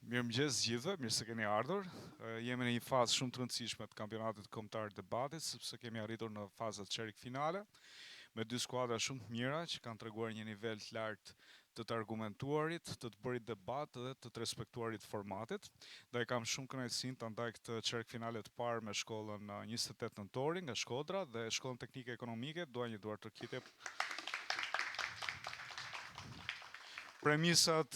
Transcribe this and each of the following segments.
Mirëmëngjes gjithëve, mirë se keni ardhur. Jemi në një fazë shumë të rëndësishme të kampionatit kombëtar të debatit, sepse kemi arritur në fazat çerik finale me dy skuadra shumë të mira që kanë treguar një nivel të lartë të të argumentuarit, të të bërit debat dhe të të respektuarit formatit. Dhe kam shumë kënaqësinë ta ndaj këtë çerek finale të parë me shkollën 28 nëntori nga Shkodra dhe shkollën teknike ekonomike. Dua një duar tërkitje. Premisat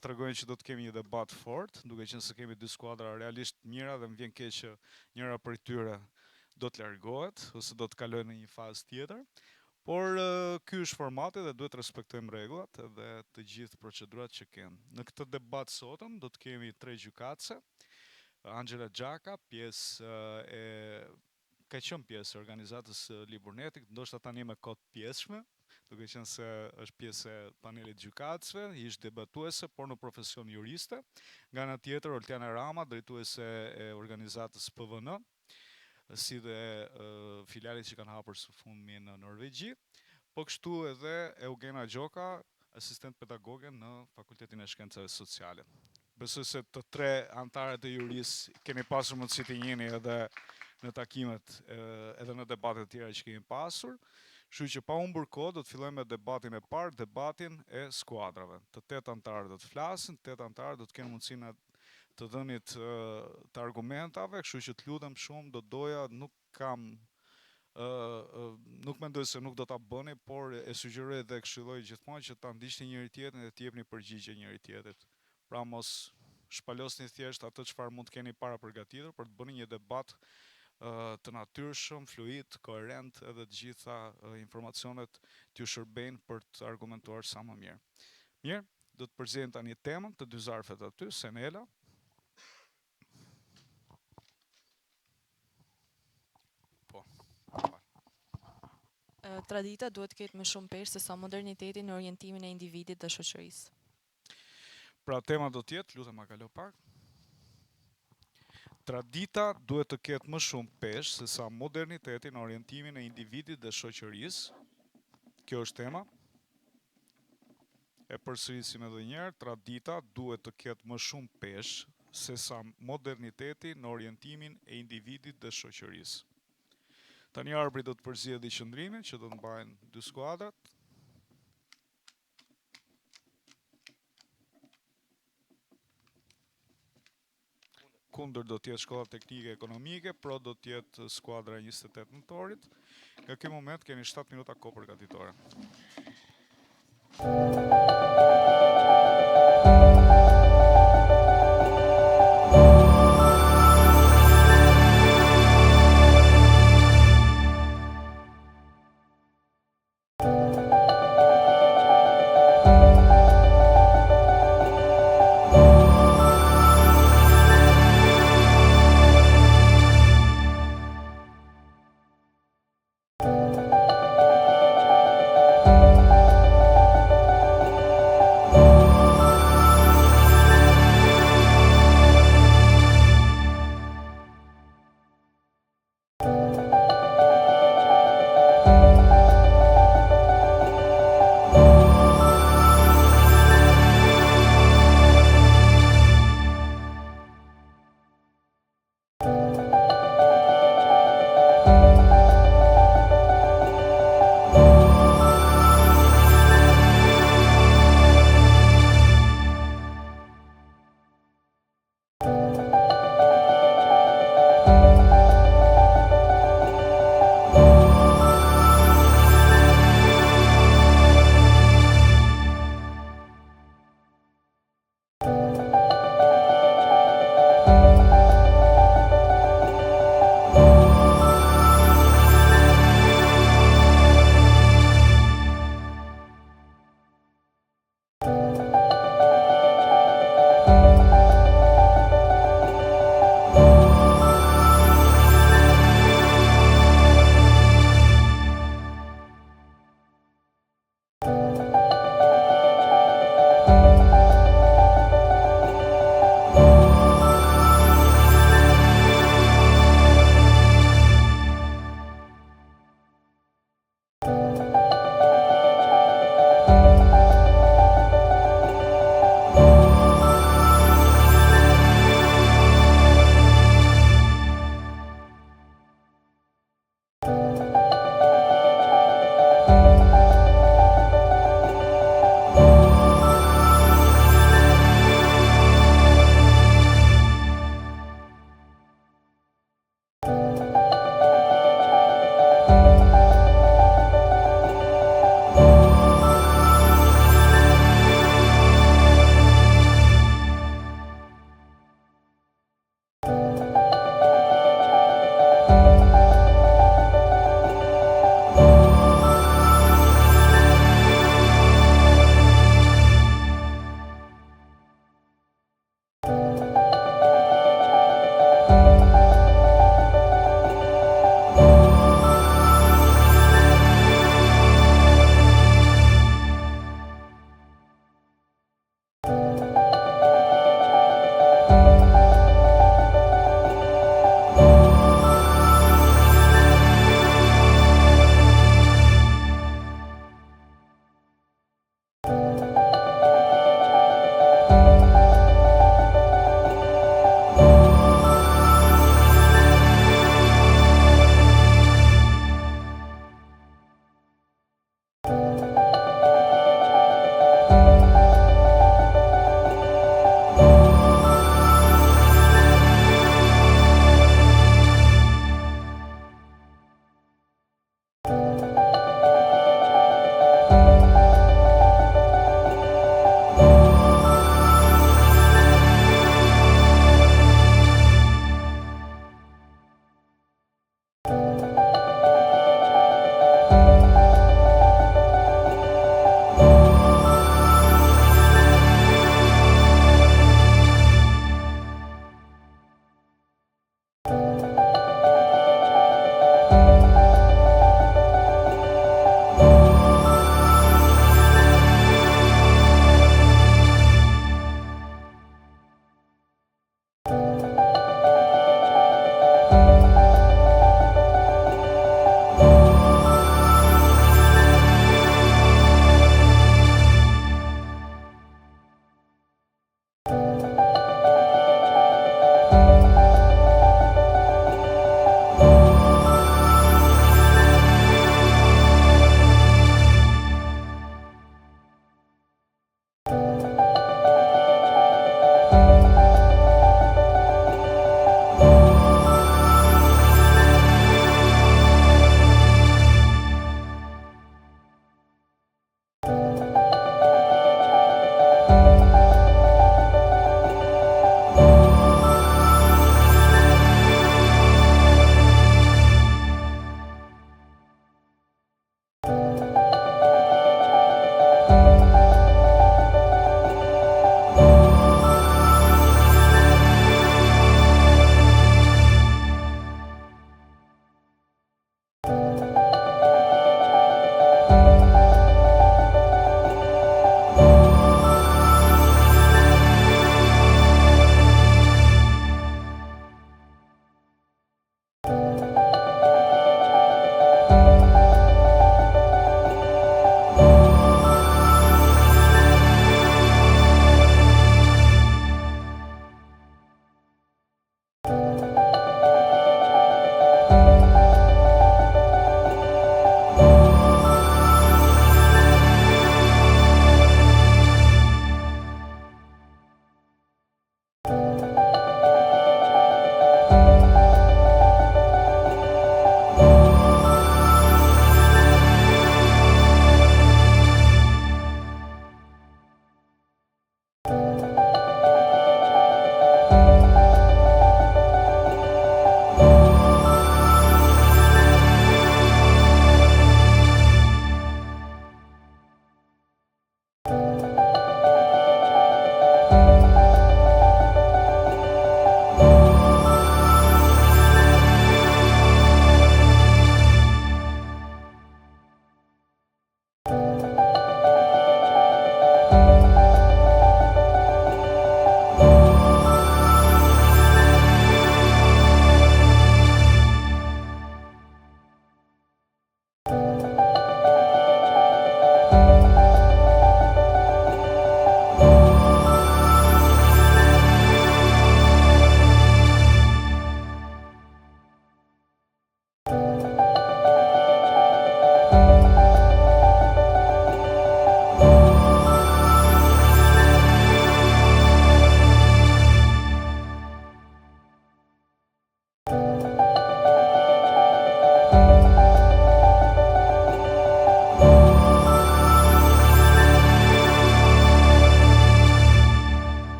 tregojnë që do të kemi një debat fort, duke qenë se kemi dy skuadra realisht mira dhe më vjen keq që njëra prej tyre do të largohet ose do të kalojë në një fazë tjetër. Por ky është formati dhe duhet të respektojmë rregullat dhe të gjithë procedurat që kenë. Në këtë debat sotëm do të kemi 3 gjykatëse. Angela Gjaka, ka qenë pjesë e organizatës Liburnetit, ndoshta tani me kohë të pjesshme, duke qenë se është pjesë e panelit gjykatësve, ishte debatuese, por në profesion juriste. Nga ana tjetër, Oltiana Rama, drejtuese e organizatës PVN, si dhe filialit që kanë hapur së fundmi në Norvegji. Po kështu edhe Eugena Gjoka, asistent pedagoge në Fakultetin e Shkencave Sociale. Besoj se të 3 antarët e juris keni pasur mundësi të njihni edhe në takimet edhe në debatet e tjera që kemi pasur. Kështu që pa humbur kohë do të fillojmë me debatin e parë, debatin e skuadrave. Të 8 antarë do të flasin, 8 antarë do të kenë mundësinë të dhënit të argumentave, kështu që të lutem shumë, do doja, nuk mendoj se nuk do ta bëni, por e sugjeroj dhe këshilloj gjithmonë që ta ndiqni njëri tjetrin dhe të jepni përgjigje njëri tjetrit. Pra mos shpalosni thjesht atë çfarë mund të keni para përgatitur, për të bëni një debat të natyrshëm, fluid, koherent, edhe të gjitha informacionet t'ju shërbejnë për të argumentuar sa më mirë. Mirë, do të përzejmë tani temën të dy zarfet aty, Senela. Po. Tradita duhet të ketë më shumë peshë se sa moderniteti në orientimin e individit dhe shoqërisë. Pra tema do të jetë, lutem ma kalo pak. Tradita duhet të ketë më shumë peshë se sa moderniteti në orientimin e individit dhe shoqërisë. Kjo është tema. E përsërisim edhe një herë, tradita duhet të ketë më shumë peshë se sa moderniteti në orientimin e individit dhe shoqërisë. Tani arbitri do të përzihet qëndrimin që do të mbajnë dy skuadrat. Kundër do të jetë shkolla teknike ekonomike, pro do të jetë skuadra 28 nëntorit. Nga ky moment keni 7 minuta kohë përgatitore.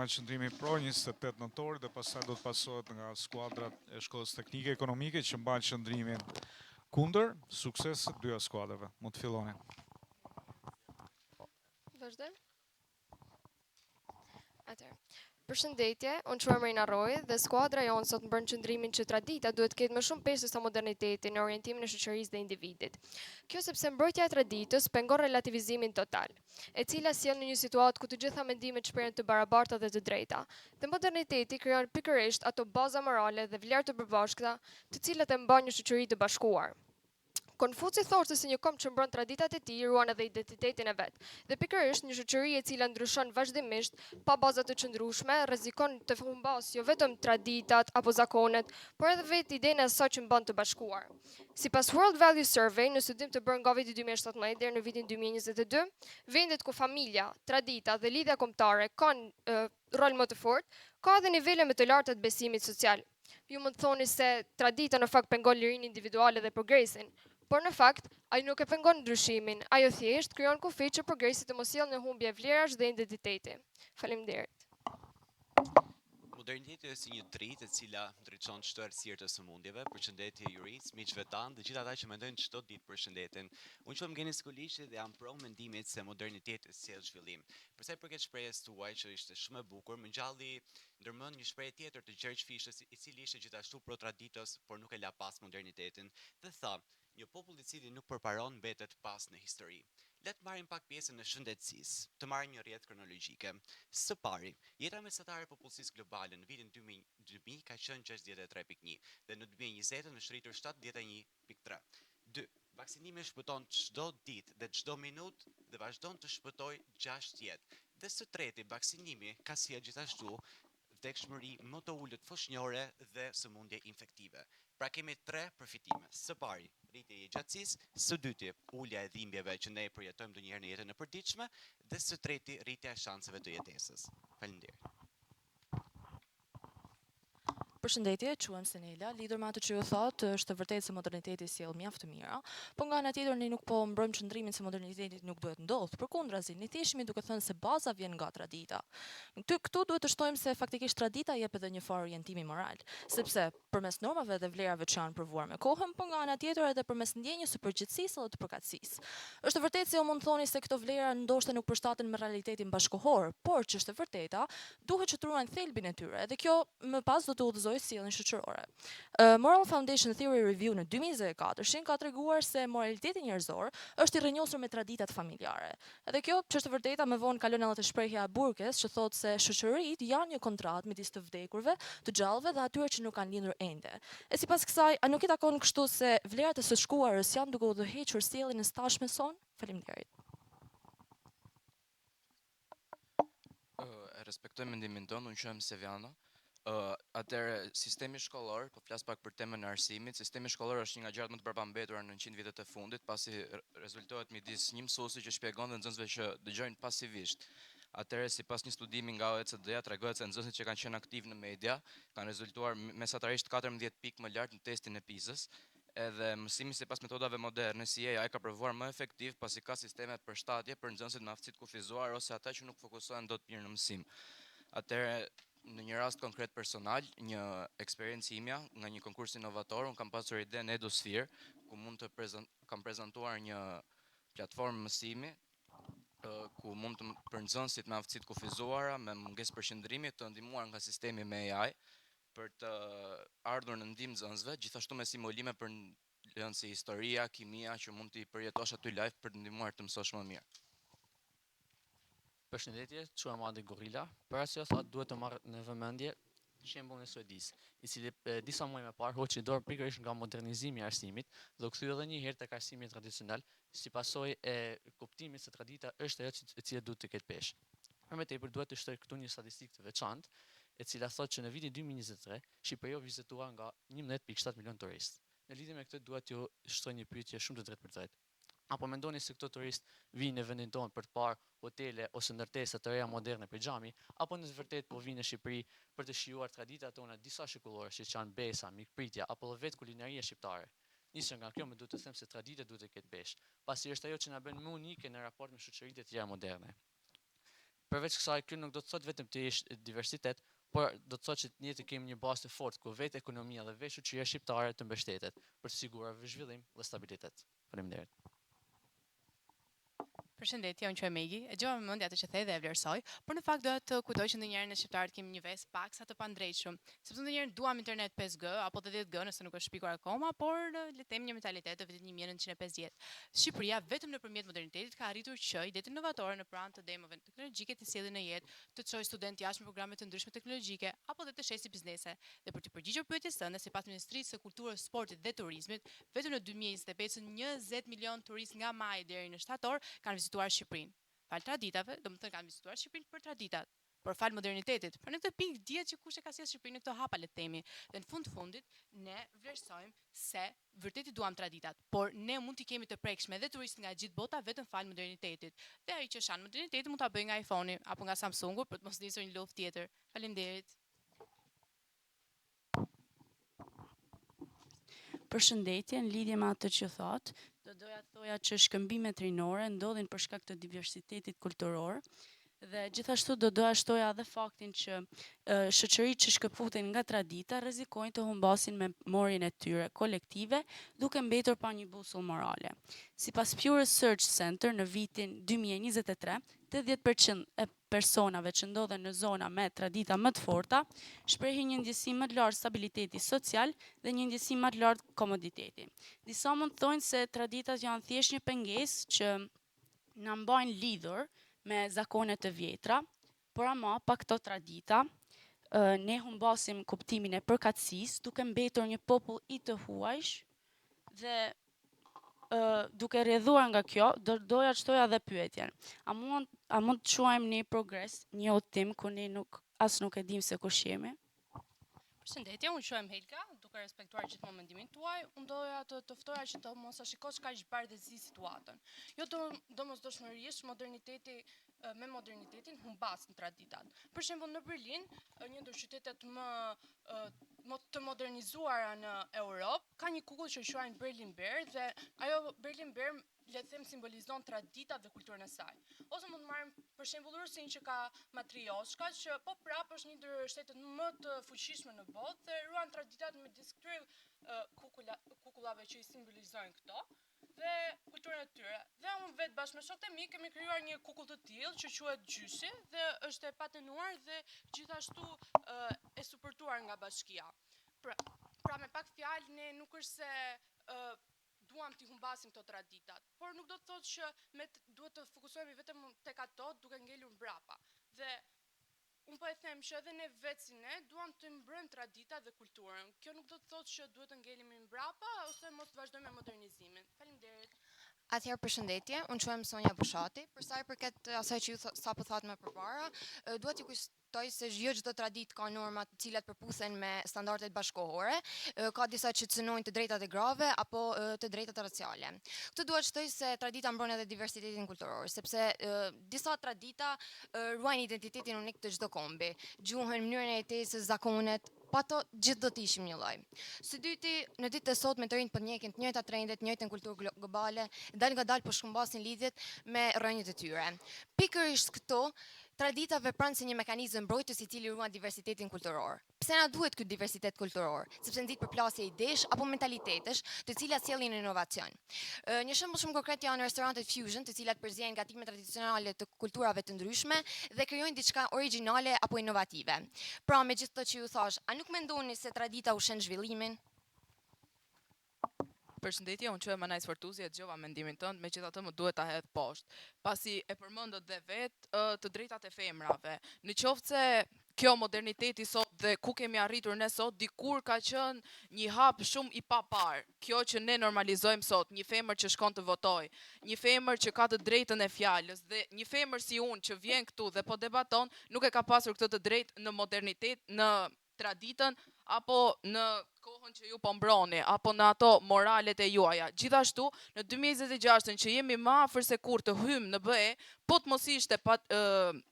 marrë qëndrimi pro 28 nëntori dhe pastaj do të pasohet nga skuadrat e shkollës teknike ekonomike që mbajnë qëndrimin kundër. Sukses të dyja skuadrave. Mund të filloni. Vazhdojmë? Atëherë. Përshëndetje, unë quhem Rejna Roj dhe skuadra jonë sot mbron qëndrimin që tradita duhet ketë më shumë pesh se sa moderniteti në orientimin e shoqërisë dhe individit. Kjo sepse mbrojtja e traditës pengon relativizimin total, e cila sjell në një situatë ku të gjitha mendimet shprehen të barabarta dhe të drejta. Dhe moderniteti krijon pikërisht ato baza morale dhe vlerë të përbashkëta, të cilat e mbajnë një shoqëri të bashkuar. Konfuci thoshte se një kom që mbron traditat e tij ruan edhe identitetin e vet. Dhe pikërisht një shoqëri e cila ndryshon vazhdimisht pa baza të qëndrueshme rrezikon të humbasë jo vetëm traditat apo zakonet, por edhe vetë idenë e asaj që mban të bashkuar. Sipas World Value Survey, në studim të bërë nga viti 2017 deri në vitin 2022, vendet ku familja, tradita dhe lidhja kombëtare kanë rol më të fortë, ka edhe nivele më të larta të besimit social. Ju mund të thoni se tradita në fakt pengon lirinë individuale dhe progresin, por në fakt, ai nuk e pengon ndryshimin, ajo thjesht krijon kufi që progresi të mos sjellë në humbje vlerash dhe identiteti. Faleminderit. Moderniteti është si një dritë e cila ndriçon çdo errësirë të sëmundjeve. Përshëndetje juris, miqve tanë dhe gjithë ata që mendojnë çdo ditë përshëndeten. Unë quhem Genis Kuliçi dhe jam pro mendimit se moderniteti sjell zhvillim. Për sa i përket shprehjes tuaj që ishte shumë e bukur, më ngjalli ndërmend një shprehje tjetër të Gjergj Fishës, i cili ishte gjithashtu pro traditës, por nuk e la pas modernitetin, dhe tha: një popull i cili nuk përparon mbetet pas në histori. Le të marrim pak pjesën e shëndetësisë, të marrim një rrjedhë kronologjike. Së pari, jeta mesatare e popullsisë globale në vitin 2000 ka qenë 63.1 dhe në 2020 është rritur 71.3. 2. Vaksinimi shpëton çdo ditë dhe çdo minutë dhe vazhdon të shpëtojë 6 jetë. Dhe së treti, vaksinimi ka sjellë gjithashtu vdekshmëri më të ulët foshnjore dhe sëmundje infektive. Pra kemi 3 përfitime. Së pari, rritje e gjatësisë, së dyti, ulja e dhimbjeve që ne përjetojmë ndonjëherë në jetën e përditshme, dhe së treti, rritja e shanseve të jetesës. Faleminderit. Përshëndetje, quhem Senela, lidhur me atë që ju thotë, është vërtet se moderniteti sjell mjaft të mira, por nga ana tjetër ne nuk po mbrojmë qëndrimin se moderniteti nuk duhet ndodh. Përkundrazi, ne thjeshimi duke thënë se baza vjen nga tradita. Këtu duhet të shtojmë se faktikisht tradita jep edhe një farë orientimi moral, sepse përmes normave dhe vlerave që janë provuar me kohën, por nga ana tjetër edhe përmes ndjenjës së përgjithësisë dhe të përkatësisë. Është vërtet se ju mund të thoni se këto vlera ndoshta nuk përshtaten me realitetin bashkëkohor, por që është e vërteta, duhet që të ruajnë thelbin e tyre, dhe kjo më pas do të udhëzojë sjelljen shoqërore. Moral Foundation Theory Review në 2024 ka treguar se moraliteti njerëzor është i rrënjosur me traditat familjare. Edhe kjo ç'është e vërteta më vonë kalon edhe te shprehja e Burkes që thotë se shoqëritë janë një kontratë midis të vdekurve, të gjallëve dhe atyre që nuk kanë lindur ende. E sipas kësaj, a nuk i takon kështu se vlerat e së shkuarës janë duke udhëhequr sjelljen e shtashme son? Faleminderit. Respektoj mendimin tonë, unë quhem Seviano. Atëherë sistemi shkollor, po flas pak për temën e arsimit. Sistemi shkollor është një nga gjërat më të përpambetura në 100 vitet e fundit, pasi rezultohet midis një mësuesi që shpjegon dhe nxënësve që dëgjojnë pasivisht. Atëherë, sipas një studimi nga OECD-ja, tregohet se nxënësit që kanë qenë aktiv në media kanë rezultuar mesatarisht 14 pikë më lart në testin e PISA-s. Edhe mësimi sipas metodave moderne si AI ka provuar më efektiv pasi ka sisteme përshtatje për nxënësit me aftësi të kufizuar ose ata që nuk fokusohen dot mirë në mësim. Atëherë, në një rast konkret personal, një eksperiencë imja nga një konkurs inovator, unë kam pasur idenë Edusphere, ku mund të kam prezantuar një platformë mësimi ku mund të për nxënësit me aftësi të kufizuara, me mungesë përqendrimi, të ndihmuar nga sistemi me AI për të ardhur në ndihmë nxënësve, gjithashtu me simulime për lëndë si historia, kimia, që mund t'i përjetosh aty live për të ndihmuar të mësosh më mirë. Përshëndetje, quhem Adi Gorilla. Për arsye sa duhet të marrë në vëmendje shembullin e Suedisë, i cili disa muaj më parë hoqi dorë pikërisht nga modernizimi i arsimit dhe u kthye edhe një herë tek arsimi tradicional, si pasojë e kuptimit se tradita është ajo e cila duhet të ketë peshë. Për më tepër duhet të shtoj këtu një statistikë të veçantë, e cila thotë që në vitin 2023 Shqipëria u vizituar nga 11.7 milion turistë. Në lidhje me këtë duhet t'ju shtoj një pyetje shumë të drejtë për drejtë. Apo mendoni se këto turistë vinë në vendin tonë për të parë hotele ose ndërtesa të reja moderne për xhami, apo në të vërtetë po vinë në Shqipëri për të shijuar traditat tona disa shekullore, siç janë besa, mikpritja apo edhe vetë kulinaria shqiptare? Nisur nga kjo, më duhet të them se tradita duhet të ketë peshë, pasi është ajo që na bën më unike në raport me shoqëritë e tjera moderne. përveç kësaj, ky nuk do të thotë vetëm të jesh diversitet, por do të thotë që ne të kemi një bazë të fortë ku vetë ekonomia dhe vetë shoqëria shqiptare të mbështetet për të siguruar zhvillim dhe stabilitet. Faleminderit. Përshëndetje, unë quaj Megi, e gjova me mendje atë që thej dhe e vlerësoj, por në fakt doja të kujtoj që ndonjëherë ne shqiptarët kemi një vesë paksa të pandrejtshëm, sepse ndonjëherë duam internet 5G apo 10G nëse nuk është shpikuar akoma, por le të themi një mentalitet të vitit 1950. Shqipëria vetëm nëpërmjet modernitetit ka arritur që idetë inovatore në pranë të demave teknologjike të sjellin në jetë, të çojë student jashtë me programe të ndryshme teknologjike apo të shesi biznese. Dhe për të përgjigjur pyetjes tënde, sipas Ministrisë së Kulturës, Sportit dhe Turizmit, vetëm në 2025 20 milion turistë nga maj deri në shtator kanë vizituar Shqipërinë. Fal traditave, domethënë kanë vizituar Shqipërinë për traditat, por fal modernitetit. Për në këtë pikë dihet që kush e ka sjellë Shqipërinë në këtë hapa le të themi. Dhe në fundit ne vlerësojmë se vërtet i duam traditat, por ne mund t'i kemi të prekshme dhe turistë nga gjithë bota vetëm fal modernitetit. Dhe ai që shan modernitetin mund ta bëjë nga iPhone-i apo nga Samsungu për të mos nisur një luftë tjetër. Faleminderit. Përshëndetje, në lidhje me atë që thot, doja të thoja që shkëmbimet rinore ndodhin për shkak të diversitetit kulturor dhe gjithashtu doja shtoja edhe faktin që shoqëritë që shkëputen nga tradita rrezikojnë të humbasin memorien e tyre kolektive duke mbetur pa një busull morale. Sipas Pew Research Center në vitin 2023, 80% e personave që ndodhen në zona me tradita më të forta shprehin një ndjesim më të lartë stabiliteti social dhe një ndjesim më të lartë komoditeti. Disa mund të thonë se traditat janë thjesht një pengesë që na mbajnë lidhur me zakone të vjetra, por ama pa këto tradita ne humbasim kuptimin e përkatësisë duke mbetur një popull i të huajsh dhe duke rrjedhuar nga kjo, doja të shtoja edhe pyetjen. A mund të quajmë një progres, një udhtim ku ne as nuk e dim se kush jemi? Përshëndetje, unë quhem Helga, duke respektuar gjithmonë mendimin tuaj, unë doja të ftoja që të mos a shikosh kaq bardhëzi situatën. Jo domosdoshmërisht me modernitetin humbas në traditat. Për shembull në Berlin, një ndër qytetet më të modernizuara në Europë, ka një kukull që quajnë Berlin Bear dhe ajo Berlin Bear le të them simbolizon traditat dhe kulturën e saj. Ose mund të marrim për shembull Rusin që ka Matrioshka, që po prapë është një ndër shtetet më të fuqishme në botë dhe ruan traditat me diskryll kukullave që i simbolizojnë këto dhe kulturën e tyre. Dhe unë vetë bashkë me shokët e mi kemi krijuar një kukull të tillë që quhet Gjyshi dhe është e patenuar dhe gjithashtu e suportuar nga bashkia. Pra me pak fjalë ne nuk është se duam t'i humbasim këto traditat, por nuk do të thotë që duhet të fokusohemi vetëm tek ato duke ngelur mbrapa. Dhe unë po e them që edhe ne vetë si ne duam të mbrojmë traditat dhe kulturën. Kjo nuk do të thotë që duhet të ngelemi mbrapa ose mos të vazhdojmë me modernizimin. Faleminderit. Atëherë përshëndetje, unë quhem Sonja Bushati. Për sa i përket asaj që ju sapo thatë më përpara, duhet t'ju kujtoj se jo çdo traditë ka norma të cilat përputhen me standardet bashkëkohore. Ka disa që cënojnë të drejtat e grave apo të drejtat raciale. Këtë dua të shtoj se tradita mbron edhe diversitetin kulturor, sepse disa tradita ruajnë identitetin unik të çdo kombi, gjuhën, mënyrën e jetesës, zakonet, pa to gjithë do të ishim një lloj. Së dyti, në ditët e sotme të rinjt po ndjekin të njëjtat trendet, të njëjtën kulturë globale, dal nga dal po shkëmbasin lidhjet me rrënjët e tyre. Pikërisht këto tradita vepron si një mekanizëm mbrojtës i cili ruan diversitetin kulturor. Pse na duhet ky diversitet kulturor? Sepse nxit përplasje idesh apo mentalitetesh, të cilat sjellin inovacion. Një shembull shumë konkret janë restorantet fusion, të cilat përzihen gatime tradicionale të kulturave të ndryshme dhe krijojnë diçka origjinale apo inovative. Pra, me gjithë të që ju thash, a nuk mendoni se tradita ushen zhvillimin? Përshëndetje, unë quhem Anaj Sfortuzi, e dëgjova mendimin tënd, megjithatë më duhet ta hedh poshtë, pasi e përmendët dhe vetë të drejtat e femrave. Në qoftë se kjo moderniteti sot dhe ku kemi arritur ne sot, dikur ka qenë një hap shumë i papar. Kjo që ne normalizojmë sot, një femër që shkon të votojë, një femër që ka të drejtën e fjalës dhe një femër si unë që vjen këtu dhe po debaton, nuk e ka pasur këtë të drejtë në modernitet, në traditën apo në kohën që ju po mbroni, apo në ato moralet e juaja. Gjithashtu, në 2026 që jemi më afër se kur të hymë në BE, po të mos ishte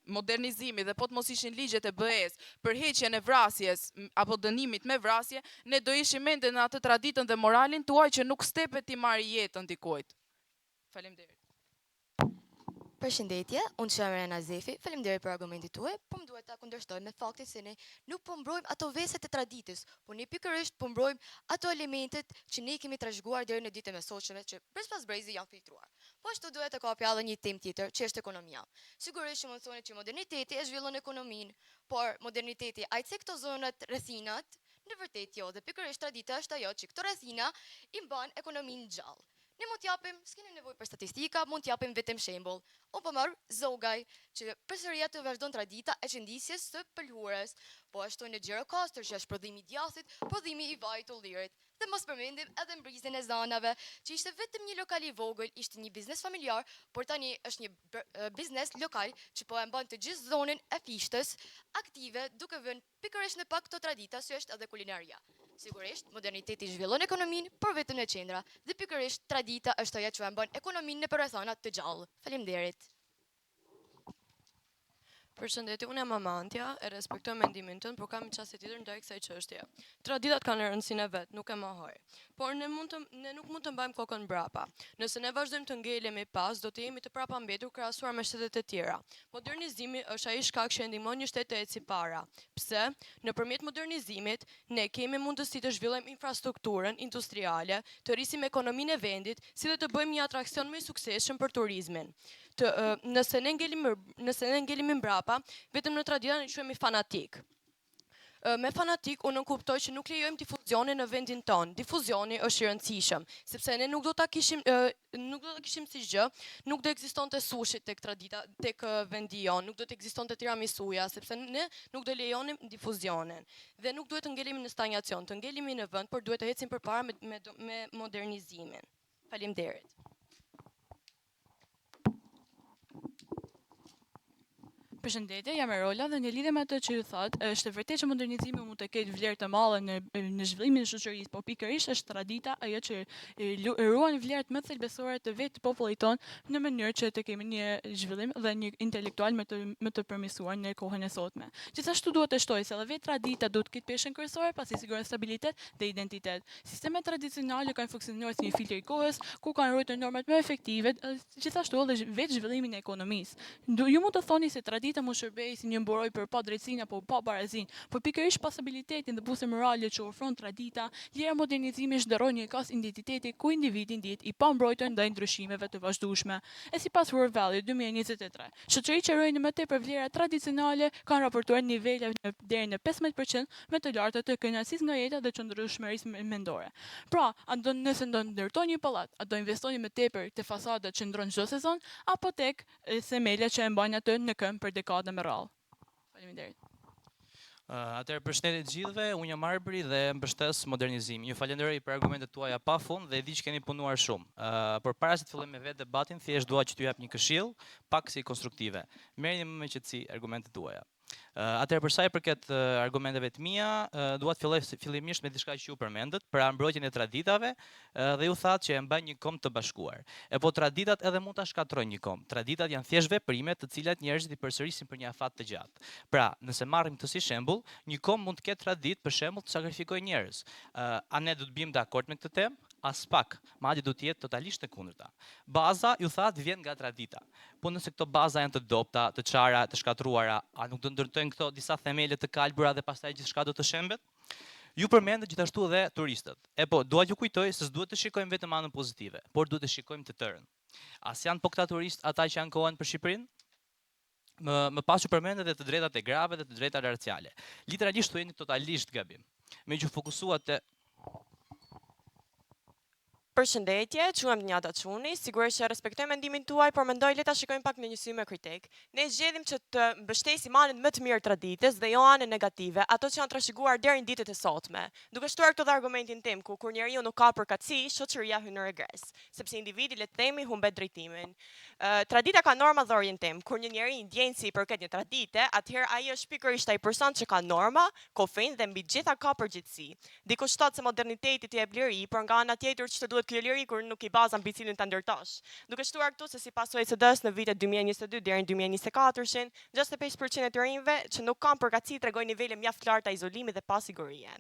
modernizimi dhe po të mos ishin ligjet e BE-s për heqjen e vrasjes apo dënimit me vrasje, ne do ishim ende në atë traditën dhe moralin tuaj që nuk stepet ti marrë jetën dikujt. Faleminderit. Përshëndetje, unë jam Rena Zefi, faleminderit për argumentit tuaj, po më duhet ta kundërshtoj me faktin se ne nuk po mbrojmë ato veset e traditës, po ne pikërisht po mbrojmë ato elementet që ne kemi trashëguar deri në ditën e mesotshme që brez brezi janë filtruar. Po ashtu duhet të kapja edhe një temë tjetër, që është ekonomia. Sigurisht që mund të thoni që moderniteti e zhvillon ekonominë, por moderniteti ai cek këto zonat rrethinat, në vërtet jo, dhe pikërisht tradita është ajo që këto rrethina i mban ekonominë gjallë. Ne mund t'japim, s'kemi nevojë për statistika, mund t'japim vetëm shembull. Unë po marr Zogaj, që përsëri atë vazhdon tradita e qëndisjes së pëlhurës, po ashtu në Gjirokastër që është prodhimi i djathit, prodhimi i vajit të ullirit. Dhe mos përmendim edhe mbrizjen e zanave, që ishte vetëm një lokal i vogël, ishte një biznes familjar, por tani është një biznes lokal që po e mban të gjithë zonën e Fishtës aktive, duke vënë pikërisht në pak këto tradita si është edhe kulinaria. Sigurisht, moderniteti zhvillon ekonominë, por vetëm në qendra, dhe pikërisht tradita është ajo që e mban ekonominë në rrethana të gjallë. Faleminderit. Përshëndetje, unë jam Amantja, e respektoj mendimin tënd, por kam një çështje tjetër ndaj kësaj çështje. Traditat kanë rëndësinë e vet, nuk e mohoj. Por ne nuk mund të mbajmë kokën mbrapa. Nëse ne vazhdojmë të ngelemi pas, do të jemi të prapambetur krahasuar me shtetet e tjera. Modernizimi është ai shkak që ndihmon një shtet të ecë sipara. Pse? Nëpërmjet modernizimit, ne kemi mundësi të zhvillojmë infrastrukturën industriale, të rrisim ekonominë e vendit, si dhe të bëjmë një atraksion më i suksesshëm për turizmin. Nëse ne ngelimi mbrapa, vetëm në tradita ne quhemi fanatik. Me fanatik unë kuptoj që nuk lejojmë difuzionin në vendin tonë. Difuzioni është i rëndësishëm, sepse ne nuk do ta kishim si gjë, nuk do ekzistonte sushi tek tradita, tek vendi jon, nuk do të ekzistonte tiramisuja, sepse ne nuk do lejonim difuzionin. Dhe nuk duhet të ngelemi në stagnacion, të ngelemi në vend, por duhet të ecim përpara me modernizimin. Faleminderit. Përshëndetje, jam Erola dhe në lidhje me atë që ju thot, është e vërtetë që modernizimi mund të ketë vlerë të madhe në zhvillimin e shoqërisë, por pikërisht është tradita ajo që ruan vlerat më thelbësore të vetë popullit tonë në mënyrë që të kemi një zhvillim dhe një intelektual më të përmirësuar në kohën e sotme. Gjithashtu duhet të shtoj se edhe vetë tradita duhet të ketë peshën kryesore, pasi siguron stabilitet dhe identitet. Sistemet tradicionale kanë funksionuar si një filtr i kohës, ku kanë ruajtur normat më efektive, gjithashtu edhe vetë zhvillimin e ekonomisë. Ju mund të thoni se tradita mund shërbej si një mburoj për padrejtësinë apo pabarazinë, por pikërisht pasabilitetin dhe buzë morale që ofron tradita, lira modernizimi zhderron një kas identiteti ku individi ndihet i pambrojtur ndaj ndryshimeve të vazhdueshme. E sipas World Value 2023, shoqëritë që ruajnë më tepër vlera tradicionale kanë raportuar nivele deri në 15% më të larta të kënaqësisë nga jeta dhe qëndrueshmërisë mendore. Pra, nëse do ndërtoni një pallat, a do investoni më tepër te fasadat që ndron çdo sezon apo tek themelet që e mbajnë atë në këmbë për dekada me radhë. Faleminderit. Atëherë përshëndetje të gjithëve, unë jam Arbëri dhe mbështes modernizimin. Ju falenderoj për argumentet tuaja pafund dhe e di që keni punuar shumë. Por para se të fillojmë me vetë debatin, thjesht dua që t'ju jap një këshill, pak si konstruktive. Merrni me qetësi argumentet tuaja. Atëherë për sa i përket argumenteve të mia, dua të filloj fillimisht me diçka që ju përmendët, për mbrojtjen e traditave dhe ju thatë që e mbajnë një kombë të bashkuar. E po traditat edhe mund ta shkatrojnë një kombë. Traditat janë thjesht veprime të cilat njerëzit i përsërisin për një afat të gjatë. Pra, nëse marrim këtë si shembull, një kombë mund të ketë traditë për shembull të sakrifikojë njerëz. A ne do të bijmë dakord me këtë temë? As pak, madje do të jetë totalisht e kundërta. Baza, ju thatë, vjen nga tradita. Po nëse këto baza janë të dobta, të çara, të shkatruara, a nuk do ndërtojnë këto disa themele të kalbura dhe pastaj gjithçka do të shembet? Ju përmendët gjithashtu edhe turistët. E po, dua t'ju kujtoj se s'duhet të shikojmë vetëm anën pozitive, por duhet të shikojmë të tërën. As janë po këta turistë ata që ankohen për Shqipërinë? Më pas ju përmendët edhe të drejtat e grave dhe të drejtat raciale. Literalisht tu jeni totalisht gabim. Me që fokusuat te Përshëndetje, quhem Njata Çuni, sigurisht që respektoj mendimin tuaj, por mendoj le ta shikojmë pak në një sy më kritik. Ne zgjedhim që të mbështesim anën më të mirë traditës dhe jo anën negative, ato që janë trashëguar deri në ditët e sotme. Duke shtuar këto dhe argumentin tim, ku kur njeriu nuk ka përkatësi, shoqëria hyn në regres, sepse individi le të themi humbet drejtimin. Tradita ka norma dhe orientim. Kur një njeri ndjen si i përket një tradite, atëherë ai është pikërisht ai person që ka norma, kofin dhe mbi gjitha ka përgjegjësi. Dikush thotë se moderniteti t'i jep liri, por nga ana tjetër ç'të duhet ky liri kur nuk i baza mbi cilin ta ndërtosh. Duke shtuar këtu se sipas OECD-s në vitet 2022 deri në 2024, 65% e të rinjve që nuk kanë përkatësi tregojnë nivele mjaft larta izolimi dhe pasigurie.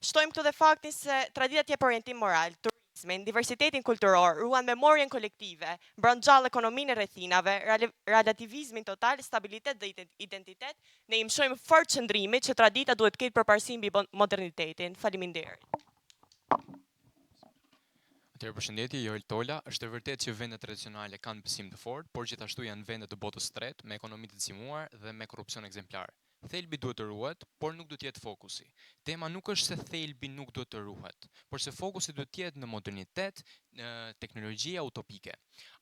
Shtojmë këtu dhe faktin se traditat jep orientim moral. pluralizmin, diversitetin kulturor, ruan memorien kolektive, mbron gjallë ekonominë e rrethinave, relativizmin total, stabilitet dhe identitet, ne i mësojmë fort qëndrimit që tradita duhet ketë përparësi mbi modernitetin. Faleminderit. Atëherë përshëndetje, Joel Tola. Është e vërtetë që vendet tradicionale kanë besim të fortë, por gjithashtu janë vende të botës së tretë me ekonomi të cimuar dhe me korrupsion ekzemplar. Thelbi duhet të ruhet, por nuk duhet të jetë fokusi. Tema nuk është se thelbi nuk duhet të ruhet, por se fokusi duhet të jetë në modernitet, në teknologjia utopike.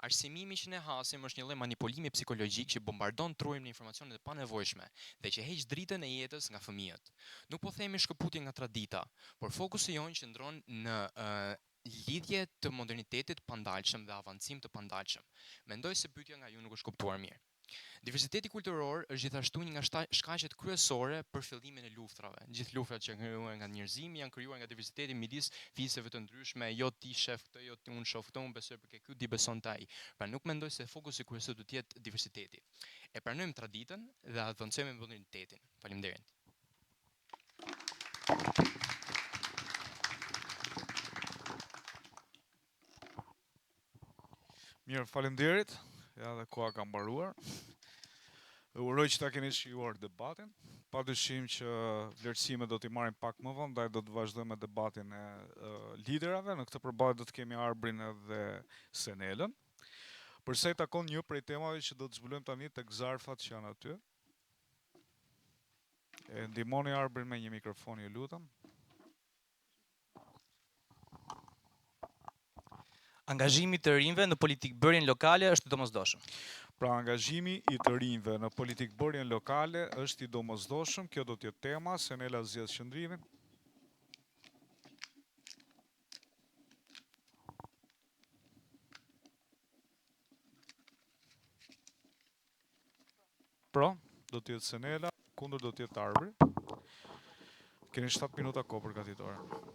Arsimimi që ne hasim është një lloj manipulimi psikologjik që bombardon trurin me informacione të panevojshme dhe që heq dritën e jetës nga fëmijët. Nuk po themi shkëputje nga tradita, por fokusi jonë qëndron në lidhje të modernitetit pandalshëm dhe avancim të pandalshëm. Mendoj se pyetja nga ju nuk është kuptuar mirë. Diversiteti kulturor është gjithashtu një nga shkaqet kryesore për fillimin e luftrave. Gjithë luftrat që janë krijuar nga njerëzimi janë krijuar nga diversiteti midis fisëve të ndryshme, jo ti shef këtë, jo ti unë shoh këtë, unë besoj për ky di beson te ai. Pra nuk mendoj se fokusi kryesor duhet të jetë diversiteti. E pranojmë traditën dhe avancojmë me modernitetin. Faleminderit. Mirë, faleminderit. Ja dhe koha ka mbaruar. Uroj që ta keni shijuar debatin. Padyshim që vlerësimet do t'i marrim pak më vonë, ndaj do të vazhdojmë me debatin e liderave. Në këtë përballje do të kemi Arbrin edhe Senelën. Përsa i takon një prej temave që do të zbulojmë tani tek zarfat që janë aty. E ndihmoni Arbrin me një mikrofon, ju lutem. Angazhimi të rinjve në politikbërjen lokale është i domosdoshëm. Pra, angazhimi i të rinjve në politikbërjen lokale është i domosdoshëm. Kjo do të jetë tema. Senela zgjedh qëndrimin. Pra, do të jetë Senela, kundër do të jetë Arbri. Keni 7 minuta kohë përgatitore.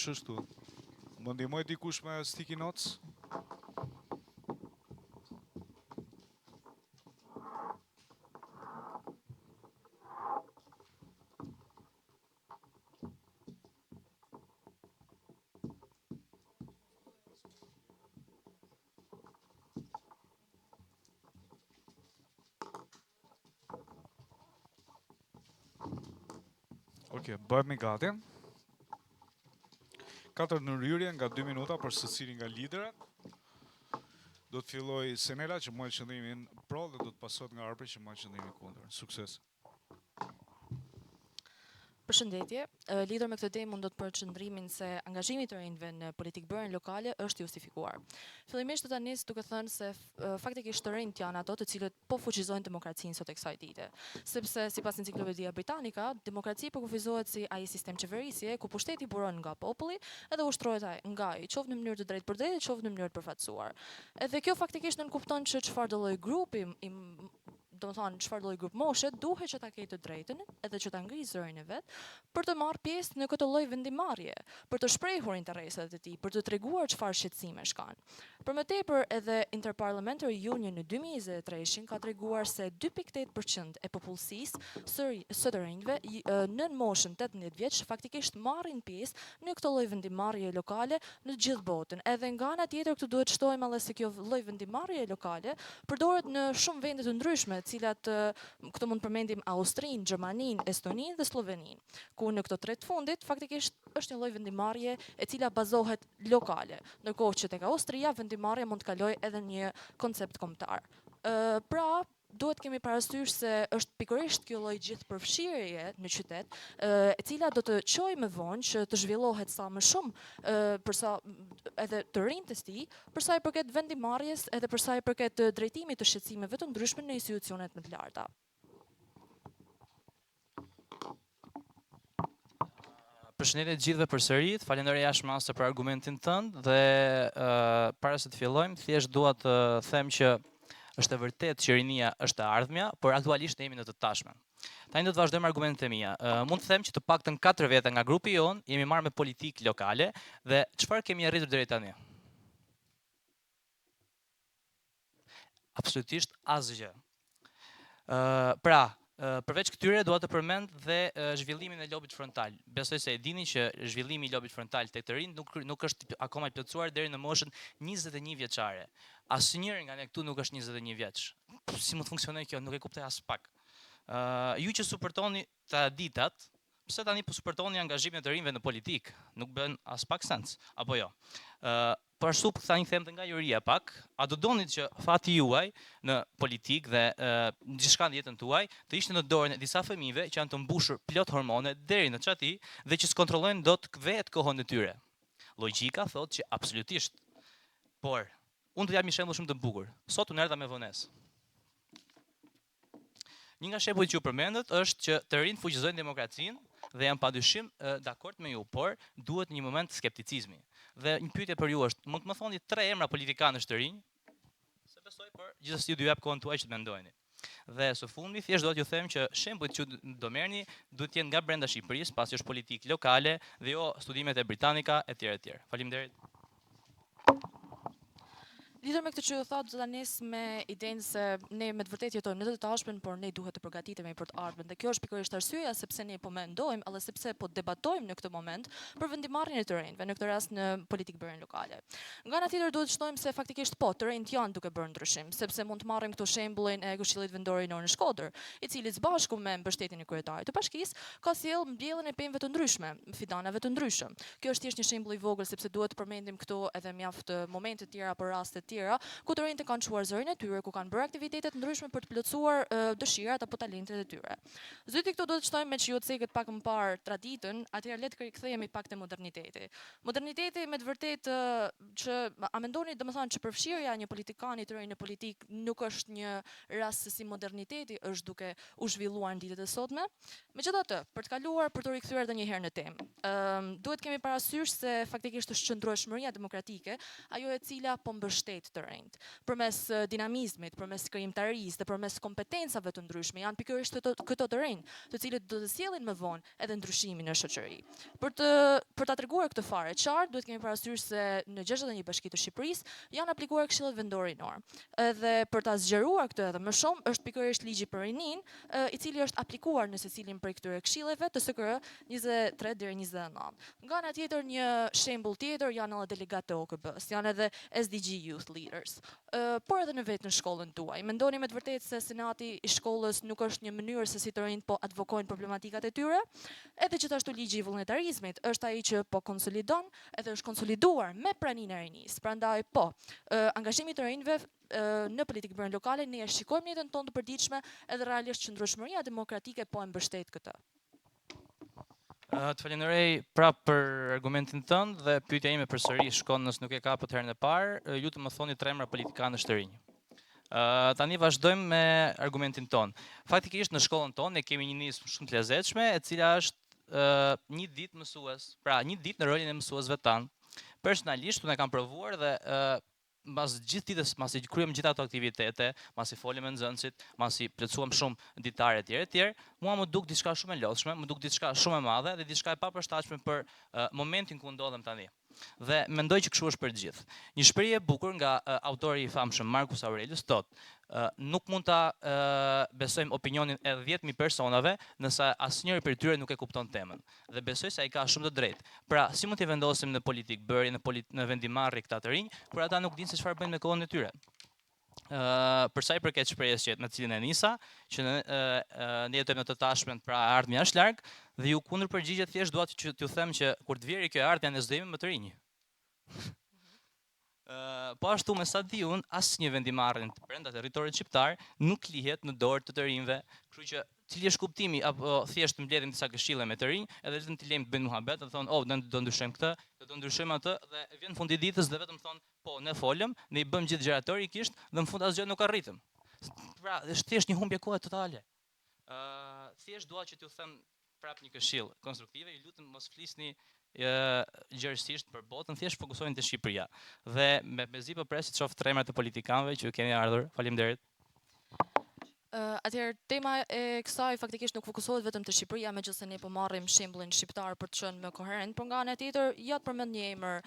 kush është tu? Më ndihmoj dikush me sticky notes? Okej, bëhemi gati. 4 ndërhyrje nga 2 minuta për secilin nga liderët. Do të filloj Senela që muaj qëndrimin pro dhe do të pasohet nga Arpri që muaj qëndrimin kundër. Sukses. Përshëndetje, lidhur me këtë temë unë do të përqendrimin se angazhimi të rinjve në politikë bërën lokale është justifikuar. Fillimisht do ta nis duke thënë se faktikisht të rinjt janë ato të cilët po fuqizojnë demokracinë sot e kësaj dite. Sepse sipas Enciklopedia Britanika, demokracia po kufizohet si ai sistem qeverisje ku pushteti buron nga populli edhe ushtrohet nga ai, qoftë në mënyrë të drejtpërdrejtë, qoftë në mënyrë të përfaqësuar. Edhe kjo faktikisht nënkupton që çfarë do lloj grupi do të thonë çfarë lloj grup moshe duhet që ta ketë të drejtën edhe që ta ngrisë zërin e vet për të marrë pjesë në këtë lloj vendimarrje, për të shprehur interesat e tij, për të treguar çfarë shqetësimesh kanë. Për më tepër edhe Interparliamentary Union në 2023 ka treguar se 2.8% e popullsisë së të rinjve nën moshën 18 vjeç faktikisht marrin pjesë në këtë lloj vendimarrje lokale në gjithë botën. Edhe nga ana tjetër këtu duhet shtojmë edhe se kjo lloj vendimarrje lokale përdoret në shumë vende të ndryshme, cilat këtu mund të përmendim Austrinë, Gjermaninë, Estoninë dhe Sloveninë, ku në këto 3 të fundit faktikisht është një lloj vendimarrje e cila bazohet lokale, ndërkohë që tek Austria vendimarrja mund të kalojë edhe një koncept kombëtar. Pra, duhet kemi parasysh se është pikërisht kjo lloj gjithë përfshirje në qytet, e cila do të çojë më vonë që të zhvillohet sa më shumë përsa edhe të rinjtë tij, për sa i përket vendimarrjes edhe për sa i përket drejtimit të shqetësimeve të ndryshme në institucionet më të larta. Përshëndetje të gjithëve përsëri, falenderoj jashtëmase për argumentin tënd dhe para se të fillojmë, thjesht dua të them që është e vërtetë që rinia është e ardhmja, por aktualisht jemi në të tashmen. Tani do të vazhdojmë argumentet e mia. Mund të them që të paktën 4 vjet nga grupi jon jemi marrë me politikë lokale dhe çfarë kemi arritur deri tani? Absolutisht asgjë. Pra, përveç këtyre dua të përmend dhe zhvillimin e lobit frontal. Besoj se e dini që zhvillimi i lobit frontal tek të rinjt nuk është akoma i plotësuar deri në moshën 21 vjeçare. Asnjëri nga ne këtu nuk është 21 vjeç. Si mund të funksionojë kjo? Nuk e kuptoj as pak. Ju që supportoni traditat, pse tani po supportoni angazhimin e të rinjve në politikë? Nuk bën as pak sens, apo jo? Po ashtu tani them nga juria pak, a do donit që fati juaj në politikë dhe gjithçka në jetën tuaj të ishte në dorën e disa fëmijëve që janë të mbushur plot hormone deri në çati dhe që s'kontrollojnë dot vetë kohën e tyre? Logjika thotë që absolutisht. Por unë do t'jap një shembull shumë të bukur. Sot unë erdha me vonesë. Një nga shembujt që ju përmendët është që të rinjt fuqizojnë demokracinë dhe jam padyshim dakord me ju, por duhet një moment skepticizmi. Dhe një pyetje për ju është, mund të më thoni 3 emra politikanësh të rinj? Se besoj, por gjithsesi ju do jap kohën tuaj që të mendojeni. Dhe së fundmi thjesht do t'ju them që shembujt që do merrni duhet të jenë nga brenda Shqipërisë, pasi është politikë lokale dhe jo studimet e Britanika etj. Faleminderit. Lidhur me këtë që ju thatë, do ta nis me idenë se ne me të vërtetë jetojmë në të tashmen, por ne duhet të përgatitemi për të ardhmen. Dhe kjo është pikërisht arsyeja sepse ne po mendojmë, edhe sepse po debatojmë në këtë moment për vendimarrjen e të rinjve, në këtë rast në politikë bërën lokale. Nga ana tjetër duhet të shtojmë se faktikisht po, të rinjt janë duke bërë ndryshim, sepse mund të marrim këtu shembullin e Këshillit Vendor në Shkodër, i cili së bashku me mbështetjen e kryetarit të bashkisë ka sjell mbjelljen e pemëve të ndryshme, fidanave të ndryshëm. Kjo është thjesht një shembull i vogël sepse duhet të përmendim këtu edhe mjaft momente të tjera për raste të tjera, ku të rinjt kanë çuar zërin e tyre, ku kanë bërë aktivitete të ndryshme për të plotësuar dëshirat apo talentet e tyre. Zyti këtu do të shtojmë me që ju të cekët pak më parë traditën, atëherë le të kthehemi pak te moderniteti. Moderniteti me të vërtetë që a mendoni domethënë që përfshirja e një politikani të rinj në politikë nuk është një rast se si moderniteti është duke u zhvilluar në ditët e sotme? Megjithatë, për të kaluar për të rikthyer edhe një herë në temë, duhet kemi parasysh se faktikisht është qëndrueshmëria demokratike, ajo e cila po mbështet vërtet të rinjt. Përmes dinamizmit, përmes krijimtarisë dhe përmes kompetencave të ndryshme janë pikërisht këto të rinj, të cilët do të sjellin më vonë edhe ndryshimin në shoqëri. Për ta treguar këtë fare qartë, duhet kemi parasysh se në 61 bashki të Shqipërisë janë aplikuar këshillat vendorinor. Edhe për ta zgjeruar këtë edhe më shumë është pikërisht ligji për rinin, i cili është aplikuar në secilin prej këtyre këshilleve të SKR 23 deri 29. Nga ana tjetër, një shembull tjetër janë edhe delegatë të OKB-s, janë edhe SDG Youth Leaders. Por edhe në vetë në shkollën tuaj. Mendoni me të vërtetë se senati i shkollës nuk është një mënyrë se si të rinjt po advokojnë problematikat e tyre? Edhe gjithashtu ligji i vullnetarizmit është ai që po konsolidon, edhe është konsoliduar me praninë e rinisë. Prandaj po, angazhimi të rinjve në politikë bërën lokale ne e shikojmë në jetën tonë të përditshme edhe realisht qëndrueshmëria demokratike po e mbështet këtë. Të falenderoj prapë për argumentin tënd dhe pyetja ime përsëri shkon nëse nuk e kapët herën e parë, ju të më thoni 3 emra politikanësh të rinj. Tani vazhdojmë me argumentin ton. Faktikisht në shkollën tonë ne kemi një nismë shumë të lezetshme, e cila është një ditë mësues, pra një ditë në rolin e mësuesve tanë. Personalisht unë e kam provuar dhe mas gjithë ditës, masi kryem gjitha ato aktivitete, masi folim me nxënësit, masi plotësuam shumë ditare etj, mua më duk diçka shumë e lodhshme, më duk diçka shumë e madhe dhe diçka e papërshtatshme për momentin ku ndodhem tani. Dhe mendoj që kështu është për gjithë. Një shprehje e bukur nga autori i famshëm Marcus Aurelius thotë: nuk mund ta besojmë opinionin e 10.000 personave nëse asnjëri prej tyre nuk e kupton temën. Dhe besoj se ai ka shumë të drejtë. Pra, si mund t'i vendosim në politikë bërje, në vendimarrje këta të rinj, kur ata nuk dinë se çfarë bëjnë me kohën e tyre? Për sa i përket shprehjes që në cilin e nisa, që ne jetojmë në të tashmen, pra ardhmja është larg, dhe ju kundër përgjigjet thjesht dua t'ju them që kur të vjerë kjo ardhmja ne s'do jemi më të rinj. Po ashtu me sa di unë, asnjë vendimarrje brenda territorit shqiptar nuk lihet në dorë të rinjve, kështu që cili është kuptimi apo thjesht mbledhim disa këshille me të rinj, edhe vetëm t'i lejmë të bëjnë muhabet, dhe thonë, "Oh, ne do ndryshojmë këtë, do ndryshojmë atë", dhe vjen fundi ditës dhe vetëm thonë, "Po, ne folëm, ne i bëm gjithë gjërat teorikisht dhe në fund asgjë nuk arritëm." Pra, është thjesht një humbje kohe totale. Thjesht dua që t'ju them prap një këshill konstruktive, ju lutem mos flisni gjerësisht për botën, thjesht fokusojnë te Shqipëria. Dhe me bezi po pres të shoh tremrat e politikanëve që keni ardhur. Faleminderit. Atëherë tema e kësaj faktikisht nuk fokusohet vetëm te Shqipëria, megjithëse ne po marrim shembullin shqiptar për të qenë më koherent, por nga ana tjetër ja të përmend një emër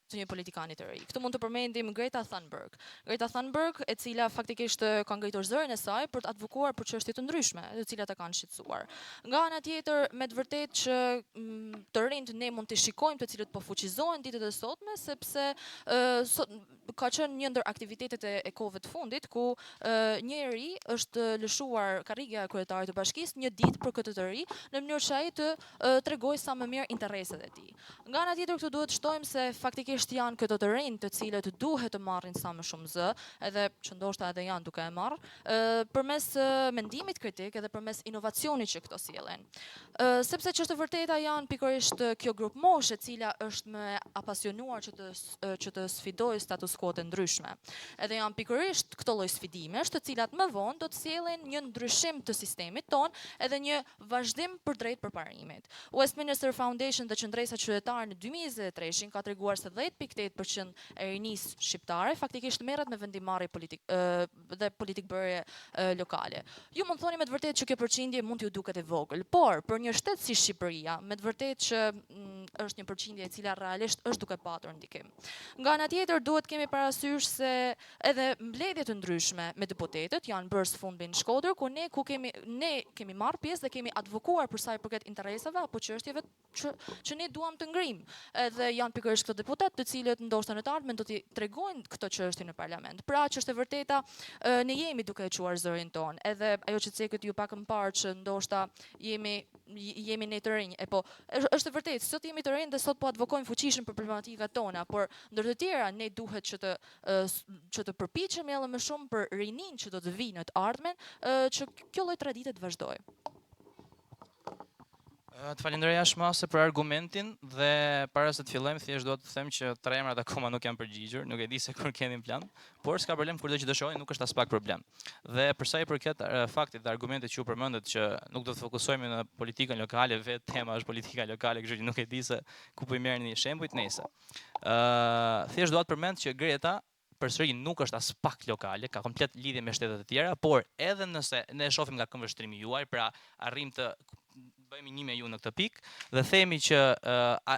të një politikani të ri. Këtu mund të përmendim Greta Thunberg. Greta Thunberg, e cila faktikisht ka ngritur zërin e saj për të advokuar për çështje të ndryshme, të cilat e kanë shqetësuar. Nga ana tjetër, me të vërtetë që të rinjt ne mund të shikojmë të cilët po fuqizohen ditët e sotme, sepse ka qenë një ndër aktivitetet e kohëve të fundit ku një i ri është lëshuar karrigja e kryetarit të bashkisë një ditë për këtë të ri, në mënyrë që ai të tregojë sa më mirë interesat e tij. Nga ana tjetër këtu duhet shtojmë se faktikisht janë këto të rinj të cilët duhet të marrin sa më shumë zë, edhe që ndoshta edhe janë duke e marrë, përmes mendimit kritik edhe përmes inovacionit që këto sjellin. Sepse që është e vërteta janë pikërisht kjo grup moshë e cila është më apasionuar që të sfidojë status quo të ndryshme. Edhe janë pikërisht këto lloj sfidimesh, të cilat më vonë do të sjellin një ndryshim të sistemit ton edhe një vazhdim për drejt përparimit. Westminster Foundation dhe qendresa qytetare në 2023 ka treguar se 10.8% e rinisë shqiptare faktikisht merret me vendimarrje dhe politikbërje lokale. Ju mund thoni me të vërtetë që kjo përqindje mund t'ju duket e vogël, por për një shtet si Shqipëria, me të vërtetë që është një përqindje e cila realisht është duke patur ndikim. Nga ana tjetër duhet kemi parasysh se edhe mbledhje të ndryshme me deputetët janë bërë së fundmi në Shkodër, ku ne kemi marrë pjesë dhe kemi advokuar për sa i përket interesave apo çështjeve që ne duam të ngrim. Edhe janë pikërisht këto deputet të cilët ndoshta në të ardhmen do t'i tregojnë këto çështje në parlament. Pra që është e vërteta, ne jemi duke e quar zërin ton. Edhe ajo që cekët ju pak më parë që ndoshta jemi ne të rinj. Po, është e vërtetë, sot jemi të rinj dhe sot po advokojmë fuqishëm për problematikat tona, por ndër të tjera ne duhet që të përpiqemi edhe më shumë për rinin që do të vijë në të ardhmen, që kjo lloj tradite të vazhdojë. Të falenderoj ashmase për argumentin dhe para se të fillojmë thjesht dua të them që 3 emrat akoma nuk janë përgjigjur, nuk e di se kur keni plan, por s'ka problem, kurdo që do shohini nuk është as pak problem. Dhe për sa i përket faktit dhe argumentet që u përmendet që nuk do të fokusohemi në politikën lokale, vetë tema është politika lokale, kështu që nuk e di se ku po i merrni shembujt, nejse. Thjesht dua të përmend që Greta përsëri nuk është as pak lokale, ka komplet lidhje me shtetet e tjera, por edhe nëse ne shohim nga këmbvështrimi juaj, pra arrim të bëjmë një me ju në këtë pikë dhe themi që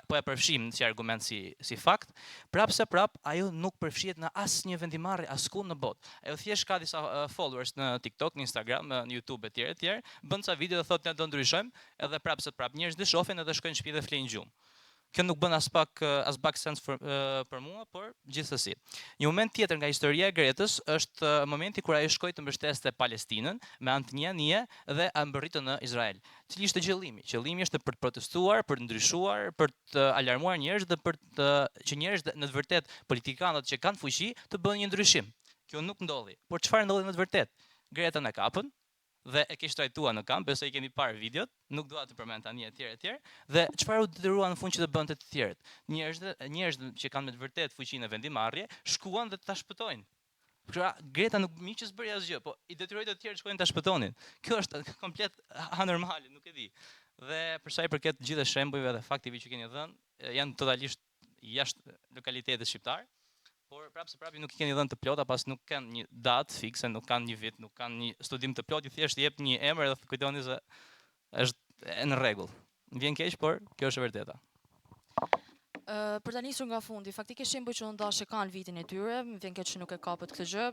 po e përfshim si argument si fakt, prap ajo nuk përfshihet në asnjë vendimarrje asku në botë. Ajo thjesht ka disa followers në TikTok, në Instagram, në YouTube etj, bën ca video dhe thotë ne do ndryshojmë, edhe prap njerëzit e shohin edhe shkojnë në shtëpi dhe flenë gjumë. Kjo nuk bën as pak sens për mua, por gjithsesi. Një moment tjetër nga historia e Gretës është momenti kur ajo shkoi të mbështeste Palestinën me anë të një anije dhe ambërritën në Izrael. Cili ishte qëllimi? Qëllimi është për të protestuar, për të ndryshuar, për të alarmuar njerëzit dhe për që njerëzit në të vërtet politikanët që kanë fuqi të bëjnë një ndryshim. Kjo nuk ndodhi. Por çfarë ndodhi në të vërtet? Gretën e kapën dhe e kishte trajtuar në kamp, besoj keni parë videot, nuk dua të përmend tani etj, dhe çfarë u detyrua në fund që të bënte të tjerët. Njerëzit që kanë me të vërtet fuqinë e vendimarrje, shkuan dhe ta shpëtojnë. Pra Greta nuk miqës bëri asgjë, po i detyroi të tjerë të shkojnë ta shpëtonin. Kjo është komplet anormale, nuk e di. Dhe për sa i përket të gjithë shembujve dhe faktive që keni dhënë, janë totalisht jashtë lokalitetit shqiptar. Por prapë nuk i keni dhënë të plota, pas nuk kanë një datë fikse, nuk kanë një vit, nuk kanë një studim të plot, i thjesht jep një emër dhe kujtoni se është në rregull. Vjen keq, por kjo është e vërteta. Për ta nisur nga fundi, faktikisht shembuj që unë dash e kanë vitin e tyre, më vjen keq që nuk e kapët këtë gjë,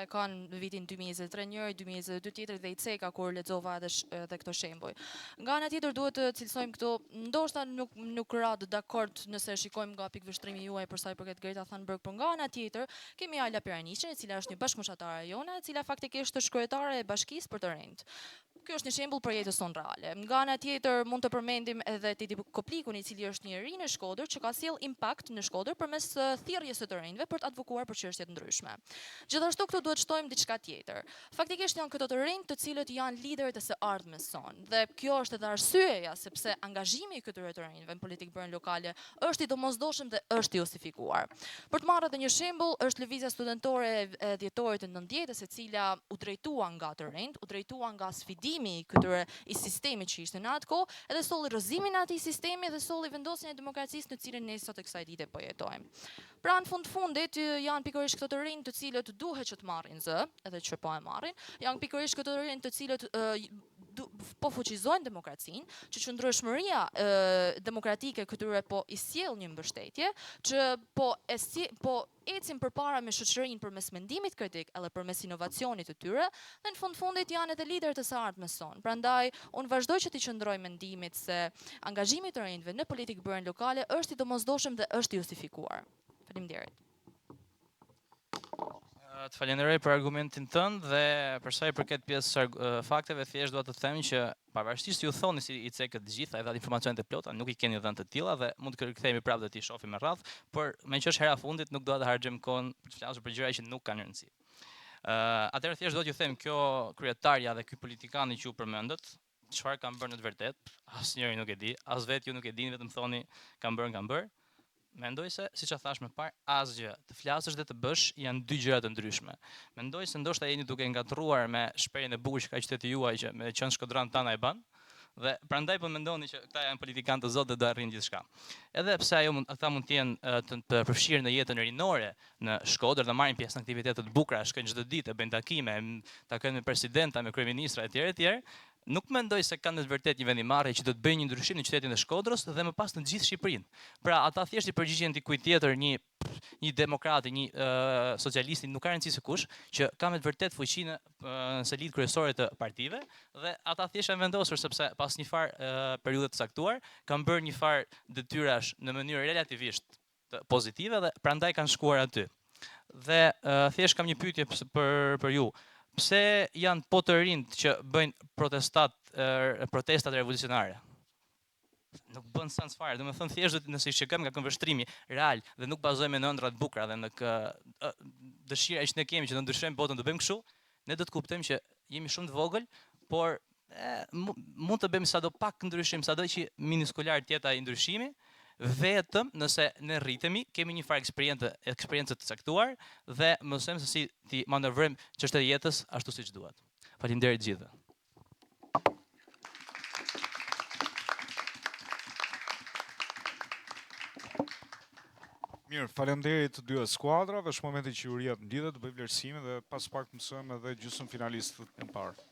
e kanë vitin 2023 njëri, 2022 tjetër dhe i ceka kur lexova edhe këto shembuj. Nga ana tjetër duhet të cilësojmë këto, ndoshta nuk ra dakord nëse shikojmë nga pikëvështrimi juaj për sa i përket Greta Thunberg, por nga ana tjetër kemi Ala Piranishin, e cila është një bashkëmoshatare jone, e cila faktikisht është kryetare e bashkisë për të rinjt. Kjo është një shembull për jetën tonë reale. Nga ana tjetër mund të përmendim edhe Titi Koplikun, i cili është një ri në Shkodër që ka sjell impakt në Shkodër përmes thirrjes së të rinjve për të advokuar për çështje të ndryshme. Gjithashtu këtu duhet shtojmë diçka tjetër. Faktikisht janë këto të rinj të cilët janë liderët e së ardhmes sonë. Dhe kjo është edhe arsyeja sepse angazhimi i këtyre të rinjve në politikë brenda lokale është i domosdoshëm dhe është i justifikuar. Për të marrë edhe një shembull, është lëvizja studentore e dhjetorit të 90-s, e cila u drejtua nga të rinjt, u drejtua nga sfidimi i sistemit që ishte në atë kohë, edhe solli rrëzimin e atij sistemi dhe solli vendosjen e demokracisë në cilën ne sot e kësaj dite po jetojmë. Pra në fundit janë pikërisht këto të rinj të cilët duhet që të marrin zë, edhe që po e marrin, janë pikërisht këto të rinj të cilët po fuqizojnë demokracinë, që qëndrueshmëria demokratike këtyre po i sjell një mbështetje, që po ecin përpara me shoqërinë përmes mendimit kritik edhe përmes inovacionit të tyre, dhe në fundit janë edhe liderët e së ardhmes sonë. Prandaj unë vazhdoj që t'i qëndroj mendimit se angazhimi të rinjve në politikë brenda lokale është i domosdoshëm dhe është i justifikuar. Faleminderit. Të falenderoj për argumentin tënd dhe për sa i përket pjesës fakteve, thjesht dua të them që pavarësisht ju thoni si i cekët të gjitha edhe informacionet e plota, nuk i keni dhënë të tilla dhe mund të kthehemi prapë dhe t'i shohim me radhë, por me që është hera fundit nuk dua të harxojmë kohën për të flasur për gjëra që nuk kanë rëndësi. Atëherë thjesht do t'ju them, kjo kryetarja dhe ky politikani që u përmendët, çfarë kanë bërë në të vërtetë, asnjëri nuk e di, as vetë ju nuk e dini, vetëm thoni kanë bërë. Mendoj se, siç e thash më parë, asgjë. Të flasësh dhe të bësh janë dy gjëra të ndryshme. Mendoj se ndoshta jeni duke ngatruar me shprehjen e bukur që ka qyteti juaj që me qenë shkodran tana e ban. Dhe prandaj po mendoni që këta janë politikanë të zotë dhe do arrijnë gjithçka. Edhe pse ata mund të jenë të përfshirë në jetën rinore në Shkodër dhe marrin pjesë në aktivitete të bukura, shkojnë çdo ditë, bëjnë takime, takojnë me presidenta, me kryeministra etj. Nuk mendoj se kanë në të vërtetë një vendimarrje që do të bëjnë një ndryshim në qytetin e Shkodrës dhe më pas në gjithë Shqipërinë. Pra ata thjesht i përgjigjen dikujt tjetër, një demokrati, një socialisti, nuk ka rëndësi se kush, që ka me të vërtetë fuqinë në selit kryesore të partive dhe ata thjesht janë vendosur sepse pas një farë periudhe të caktuar kanë bërë një farë detyrash në mënyrë relativisht pozitive dhe prandaj kanë shkuar aty. Dhe thjesht kam një pyetje për ju. Pse janë po të rinjt që bëjnë protestat revolucionare? Nuk bën sens fare, do të thënë thjesht nëse i shikojmë nga këmbvështrimi real dhe nuk bazohemi në ëndra të bukura dhe në dëshira që ne kemi që të ndryshojmë botën, të bëjmë kështu, ne do të kuptojmë që jemi shumë të vogël, por mund të bëjmë sado pak ndryshim, sado që miniskular të jetë ai ndryshimi, vetëm nëse ne rritemi, kemi një farë eksperiencë të caktuar dhe mësojmë se si ti manevrojmë çështjet e jetës ashtu siç duhet. Faleminderit gjithëve. Mirë, faleminderit të dyja skuadrave, është momenti që juria të mblidhet, të bëj vlerësime dhe pas pak të mësojmë edhe gjysmë finalistët e parë.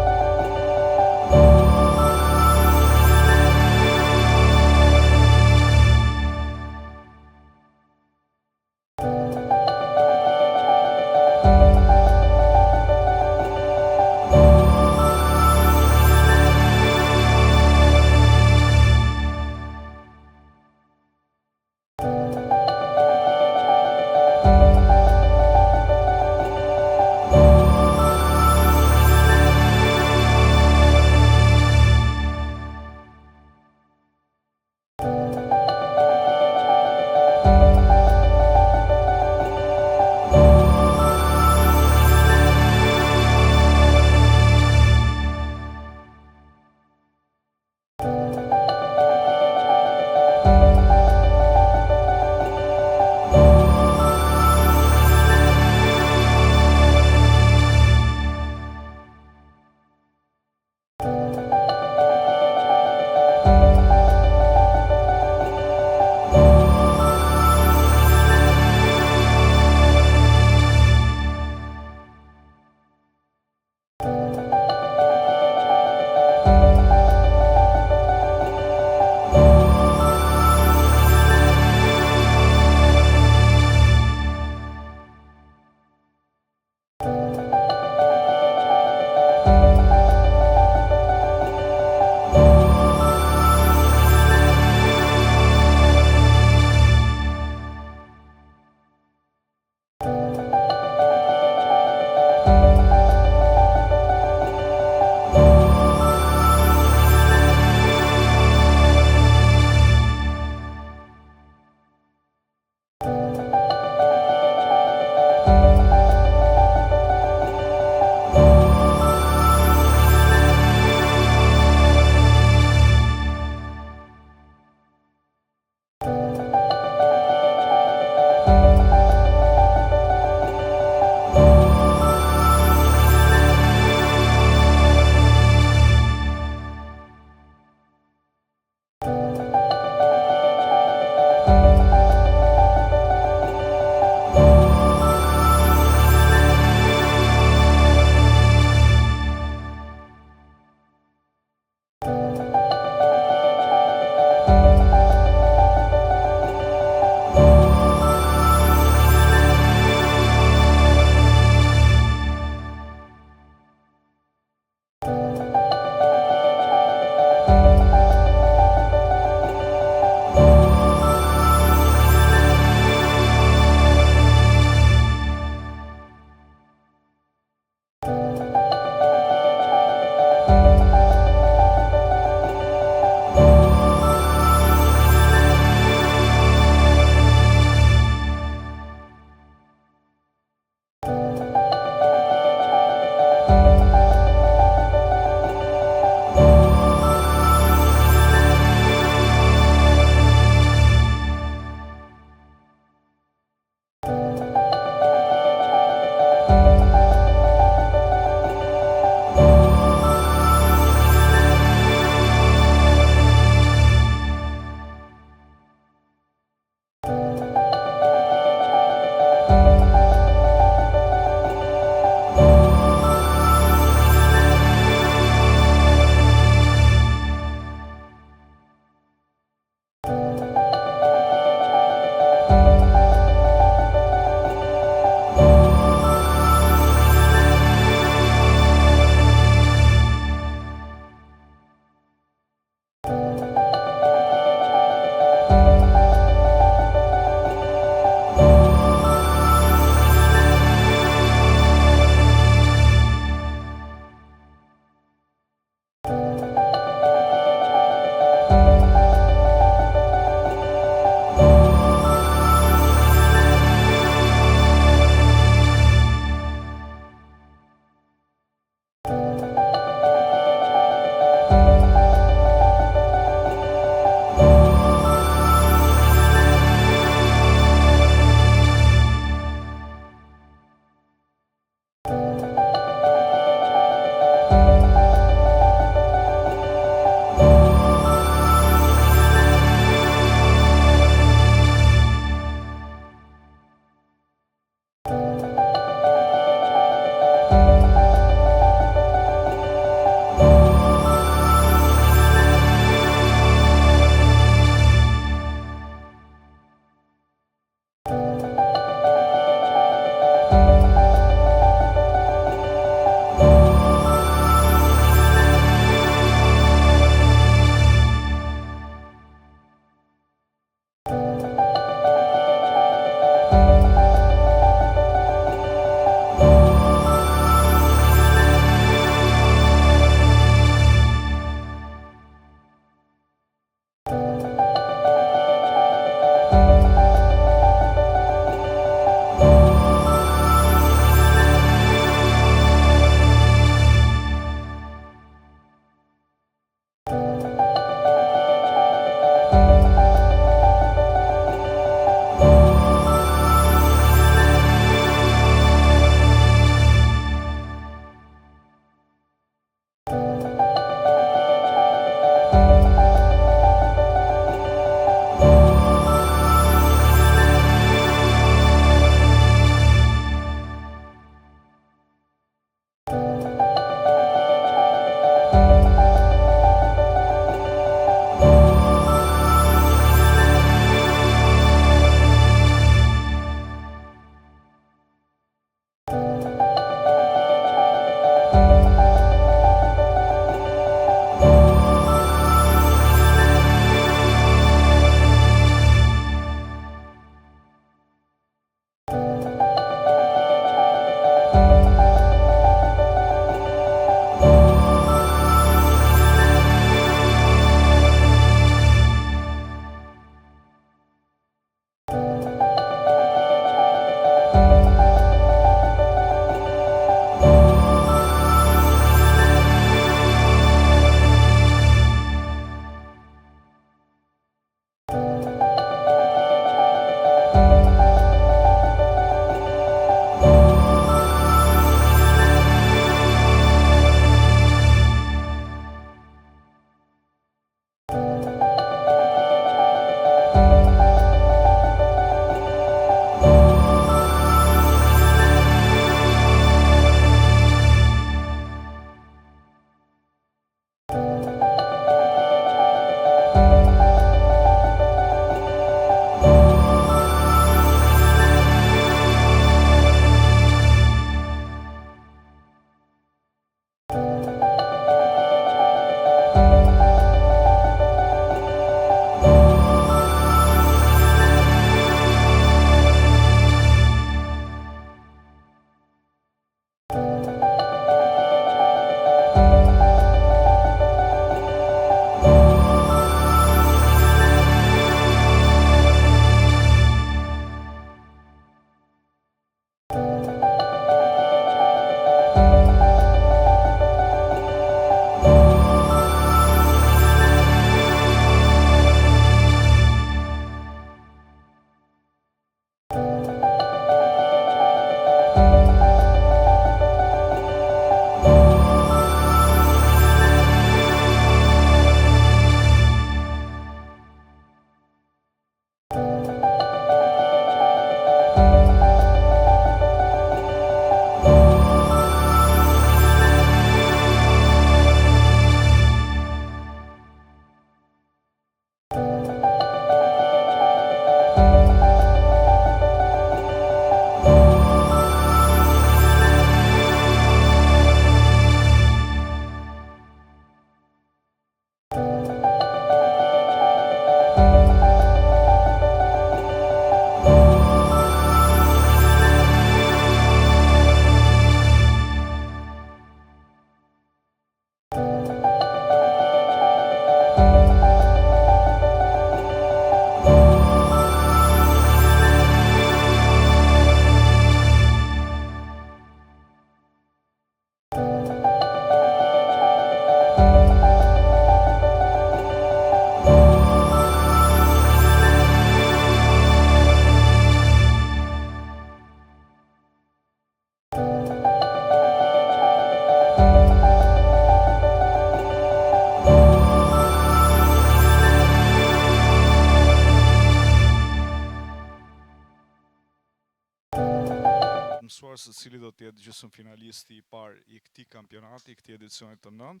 Mësuar se cili do të jetë gjysmë finalisti i parë i këtij kampionati, i këtij edicioni të 9,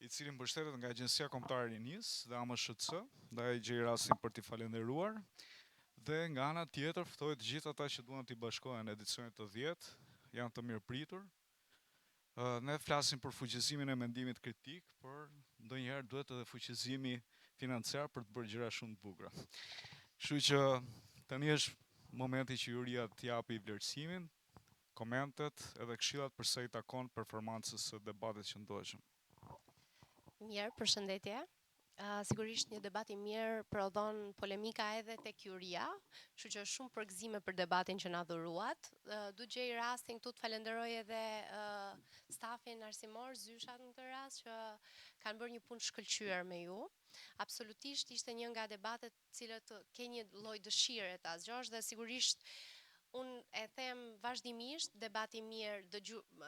i cili mbështetet nga Agjencia Kombëtare e Rinisë dhe AMSHC, ndaj gjej rastin për t'i falenderuar, dhe nga ana tjetër ftoj të gjithë ata që duan t'i bashkohen edicionit të 10, janë të mirëpritur. Ne flasim për fuqizimin e mendimit kritik, por ndonjëherë duhet edhe fuqizimi financiar për të bërë gjëra shumë të bukura. Kështu që tani është momenti që juria të japi vlerësimin, komentet edhe këshillat përsa i takon performancës së debatit që ndoqëm. Mirë, përshëndetje. Sigurisht një debat i mirë prodhon polemika edhe tek juria, kështu që shumë përgëzime për debatin që na dhuruat. Du gjej rastin këtu të falenderoj edhe stafin arsimor, zyshat në këtë rast, që kanë bërë një punë shkëlqyer me ju. Absolutisht ishte një nga debatet cilët ke një lloj dëshire ta zgjosh dhe sigurisht unë e them vazhdimisht, debati mirë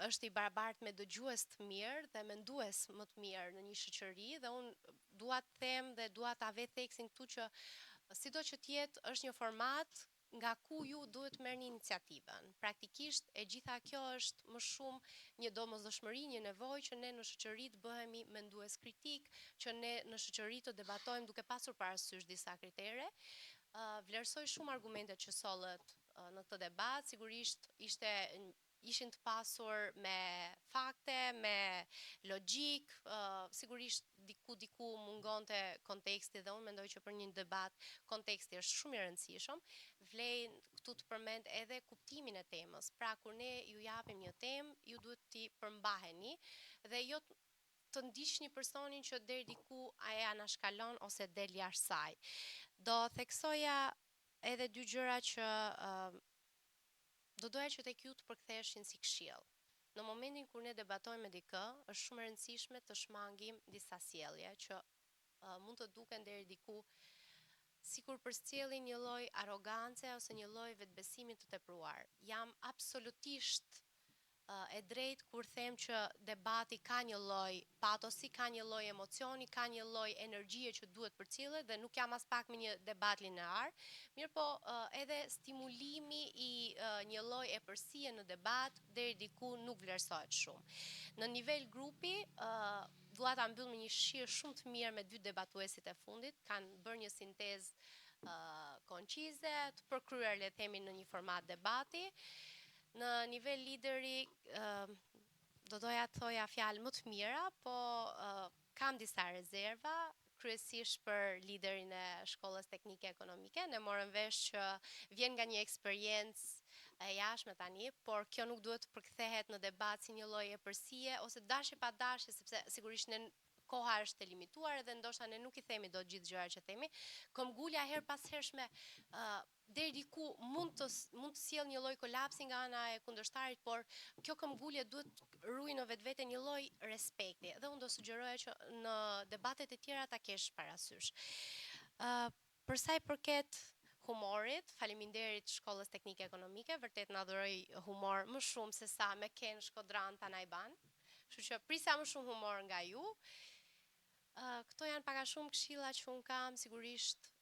është i barabartë me dëgjues të mirë dhe mendues më të mirë në një shoqëri dhe unë dua të them dhe dua ta ve theksin këtu që sido që të jetë është një format nga ku ju duhet merrni iniciativën. Praktikisht e gjitha kjo është më shumë një domosdoshmëri, një nevojë që ne në shoqëri të bëhemi mendues kritik, që ne në shoqëri të debatojmë duke pasur parasysh disa kritere. Vlerësoj shumë argumentet që sollët në këtë debat, sigurisht ishin të pasur me fakte, me logjik, sigurisht diku mungonte konteksti dhe unë mendoj që për një debat konteksti është shumë i rëndësishëm. Vlen këtu të përmend edhe kuptimin e temës. Pra kur ne ju japim një temë, ju duhet t'i përmbaheni dhe jo të ndiqni personin që deri diku ai anashkalon ose del jashtë saj. Do theksoja edhe dy gjëra që do doja që tek ju të përktheheshin si këshill. Në momentin kur ne debatojmë me dikë, është shumë e rëndësishme të shmangim disa sjellje që mund të duken deri diku sikur përcjellin një lloj arrogance ose një lloj vetbesimi të tepruar. Jam absolutisht e drejtë kur them që debati ka një lloj patosi, ka një lloj emocioni, ka një lloj energjie që duhet përcjellet dhe nuk jam as pak me një debat linear, mirëpo edhe stimulimi i një lloj epërsie në debat deri diku nuk vlerësohet shumë. Në nivel grupi, dua ta mbyll me një shije shumë të mirë me dy debatuesit e fundit, kanë bërë një sintezë koncize, të përkryer le të themi në një format debati. Në nivel lideri, do doja të thoja fjalë më të mira, po ka kam disa rezerva, kryesisht për liderin e shkollës teknike ekonomike. Ne morëm vesh që vjen nga një eksperiencë e jashtme tani, por kjo nuk duhet të përkthehet në debat si një lloj epërsie ose dashje pa dashje, sepse sigurisht koha është e limituar edhe ndoshta ne nuk i themi dot gjithë gjërat që themi. Këmbgulja her pas hershme deri diku mund të sjellë një lloj kolapsi nga ana e kundërshtarit, por kjo këmbgulje duhet ruaj në vetvete një lloj respekti. Dhe unë do sugjeroja që në debatet e tjera ta kesh parasysh. Për sa i përket humorit, faleminderit Shkollës Teknike Ekonomike, vërtet na dhuroi humor më shumë se sa me Ken Shkodran ta na i ban. Kështu që prisa më shumë humor nga ju. Këto janë pak a shumë këshilla që unë kam, sigurisht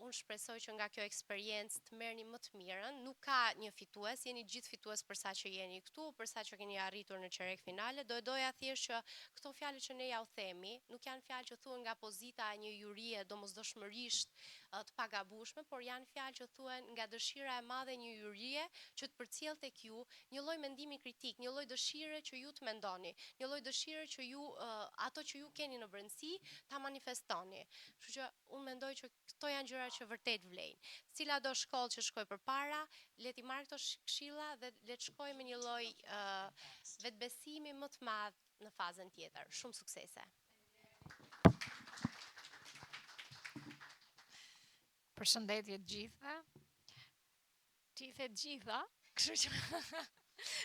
unë shpresoj që nga kjo eksperiencë të merrni më të mirën. Nuk ka një fitues, jeni gjithë fitues për sa që jeni këtu, për sa që keni arritur në çerek finale. Doja thjesht që këto fjalë që ne ja u themi, nuk janë fjalë që thuhen nga pozita e një jurie domosdoshmërisht të pagabueshme, por janë fjalë që thuhen nga dëshira e madhe e një jurie që të përcjell tek ju një lloj mendimi kritik, një lloj dëshire që ju të mendoni, një lloj dëshire që ju ato që ju keni në brendësi ta manifestoni. Kështu që unë mendoj që këto janë gjëra që vërtet vlejnë. Cila do shkollë që shkoj përpara, le ti marr këto këshilla dhe le të shkojë me një lloj vetbesimi më të madh në fazën tjetër. Shumë suksese. Përshëndetje të gjithëve. Ti the gjitha, kështu që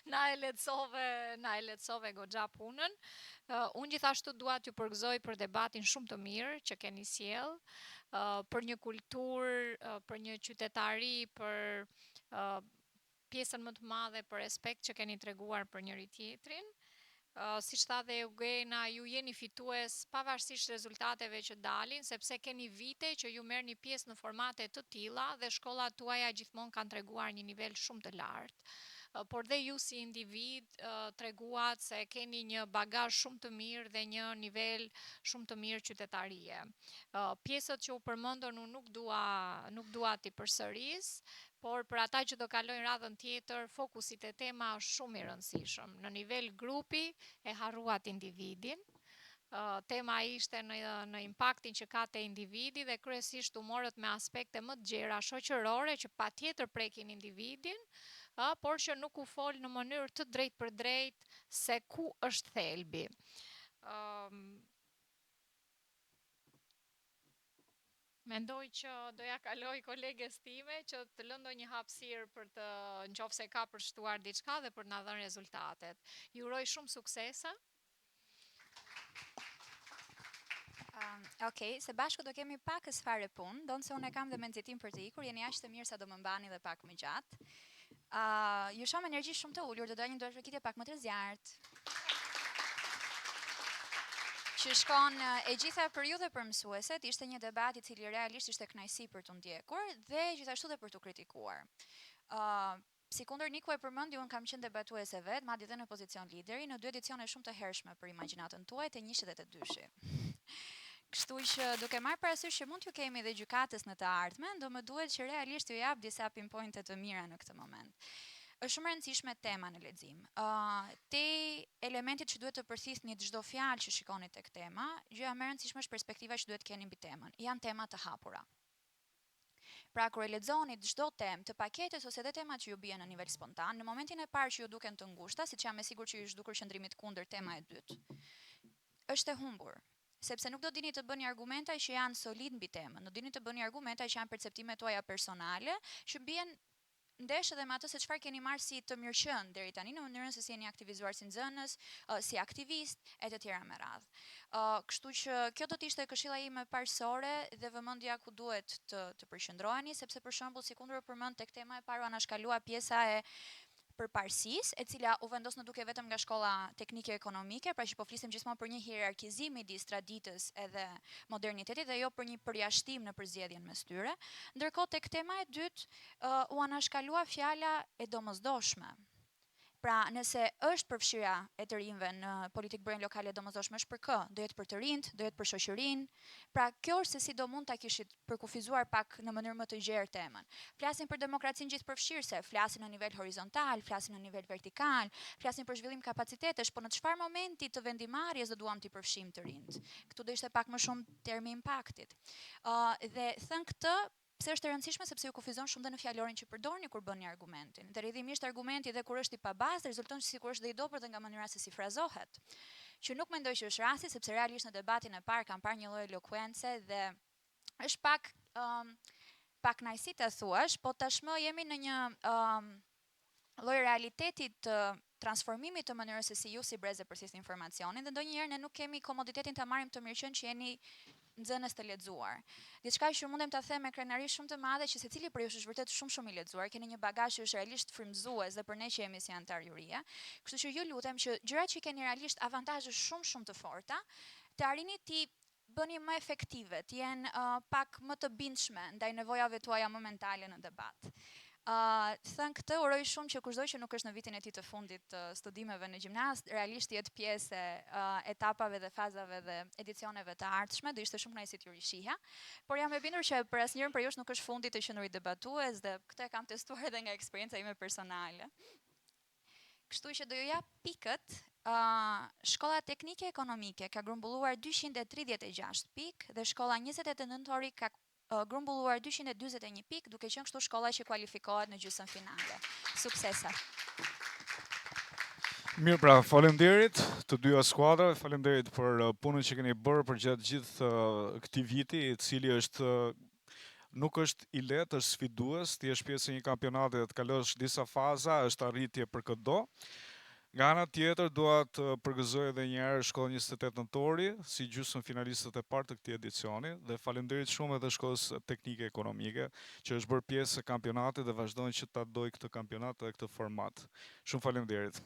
na e lehtësove goxha punën. Unë gjithashtu dua t'ju përgëzoj për debatin shumë të mirë që keni sjell, për një kulturë, për një qytetari, për pjesën më të madhe për respekt që keni treguar për njëri tjetrin. Siç tha dhe Eugena, ju jeni fitues pavarësisht rezultateve që dalin, sepse keni vite që ju merrni pjesë në formate të tilla dhe shkollat tuaja gjithmonë kanë treguar një nivel shumë të lartë. Por dhe ju si individ treguat se keni një bagazh shumë të mirë dhe një nivel shumë të mirë qytetarie. Pjesët që u përmendën unë nuk dua t'i përsëris, por për ata që do kalojnë radhën tjetër, fokusi te tema është shumë i rëndësishëm. Në nivel grupi e harruat individin. Tema ishte në impaktin që ka te individi dhe kryesisht u morët me aspekte më të gjera shoqërore që patjetër prekin individin, por që nuk u fol në mënyrë të drejtë për drejtë se ku është thelbi. Mendoj që doja kaloj koleges time që të lë ndonjë hapësirë për të, nëse ka përshtuar diçka dhe për na dhënë rezultatet. Ju uroj shumë suksese. Okej, se bashku do kemi pak sfarë punë, donë se unë e kam dhe me nxitim për të ikur, jeni aq të mirë sa do më mbani dhe pak më gjatë. Ju shoh me energji shumë të ulur, do doja një dorëfëkitje pak më të zjarrt. Që shkon e gjitha për ju dhe për mësueset, ishte një debat i cili realisht ishte kënaqësi për të ndjekur dhe gjithashtu dhe për të kritikuar. Si kundër Niku e përmendi, unë kam qenë debatuese vet, madje edhe në pozicion lideri, në 2 edicione shumë të hershme për imagjinatën tuaj, të 1 dhe të 2. Kështu që duke marrë parasysh që mund t'ju kemi dhe gjykatës në të ardhmen, do më duhet që realisht ju jap disa pinpointe të mira në këtë moment. Është shumë e rëndësishme tema në lexim. Te elementit që duhet të përthithni çdo fjalë që shikoni tek tema, gjëja më e rëndësishme është perspektiva që duhet keni mbi temën. Janë tema të hapura. Pra kur e lexoni çdo temë të paketës ose edhe temat që ju bien në nivel spontan, në momentin e parë që ju duken të ngushta, siç jam e sigurt që ju është dukur qëndrimit kundër tema e dytë, është e humbur. Sepse nuk do dini të bëni argumenta që janë solid mbi temën, do dini të bëni argumenta që janë perceptimet tuaja personale, që bien ndesh edhe me atë se çfarë keni marrë si të mirëqen deri tani në mënyrën se si jeni aktivizuar si nxënës, si aktivist e të tjera me radhë. Kështu që kjo do të ishte këshilla ime parësore dhe vëmendja ku duhet të përqendroheni, sepse për shembull si kundër përmend tek tema e parë ana shkalua pjesa e përparësisë, e cila u vendos në duke vetëm nga shkolla teknike ekonomike, pra që po flisim gjithmonë për një hierarkizim midis traditës edhe modernitetit dhe jo për një përjashtim në përzgjedhjen mes tyre. Ndërkohë tek tema e dytë u anashkalua fjala e domosdoshme. Pra, nëse është përfshirja e të rinjve në politikë brenda lokale domosdoshme është për kë? Do jetë për të rinjt, do jetë për shoqërinë. Pra, kjo është se si do mund ta kishit përkufizuar pak në mënyrë më të gjerë temën. Flasin për demokracinë gjithëpërfshirëse, flasin në nivel horizontal, flasin në nivel vertikal, flasin për zhvillim kapacitetesh, po në çfarë momenti të vendimarrjes do duam të përfshijmë të rinjt? Këtu do ishte pak më shumë termi impaktit. Dhe thënë këtë, pse është e rëndësishme sepse ju kufizon shumë dhe në fjalorin që përdorni kur bëni argumentin. Dhe rrjedhimisht argumenti dhe kur është i pabazë rezulton që sikur është dhe i dobët dhe nga mënyra se si frazohet. Që nuk mendoj që është rasti sepse realisht në debatin e parë kam parë një lloj elokuence dhe është pak najsi të thuash, po tashmë jemi në një lloj realiteti të transformimit të mënyrës se si ju si breze përsisni informacionin dhe ndonjëherë ne nuk kemi komoditetin ta marrim të mirëqen që jeni nxënës të lexuar. Diçka që mundem ta them me krenari shumë të madhe që secili prej jush është vërtet shumë i lexuar, keni një bagazh që është realisht frymëzues dhe për ne që jemi si antar jurie. Kështu që ju lutem që gjërat që keni realisht avantazhe shumë të forta, të arrini ti bëni më efektive, të jenë pak më të bindshme ndaj nevojave tuaja momentale në debat. Thënë këtë, uroj shumë që kushdo që nuk është në vitin e tij të fundit të studimeve në gjimnaz, realisht jetë pjesë e etapave dhe fazave dhe edicioneve të ardhshme, do ishte shumë kënaqësi t'ju rishihja. Por jam e bindur që për asnjërin prej jush nuk është fundi të qenurit debatues dhe këtë e kam testuar edhe nga eksperienca ime personale. Kështu që do ju jap pikët. Shkolla Teknike Ekonomike ka grumbulluar 236 pikë dhe shkolla 29 nëntori ka grumbulluar 241 pikë, duke qenë kështu shkolla që kualifikohet në gjysmën finale. Suksese. Mirë, pra, faleminderit të dyja skuadrave, faleminderit për punën që keni bërë për gjatë gjithë këtij viti, i cili nuk është i lehtë, është sfidues, ti je pjesë e një kampionati dhe të kalosh disa faza, është arritje për çdo. Nga ana tjetër, dua të përgëzoj edhe një herë shkollën 28 nëntori si gjysmë finalistët e parë të këtij edicioni dhe faleminderit shumë edhe shkollës teknike ekonomike që është bërë pjesë e kampionatit dhe vazhdon që ta dojë këtë kampionat dhe këtë format. Shumë faleminderit.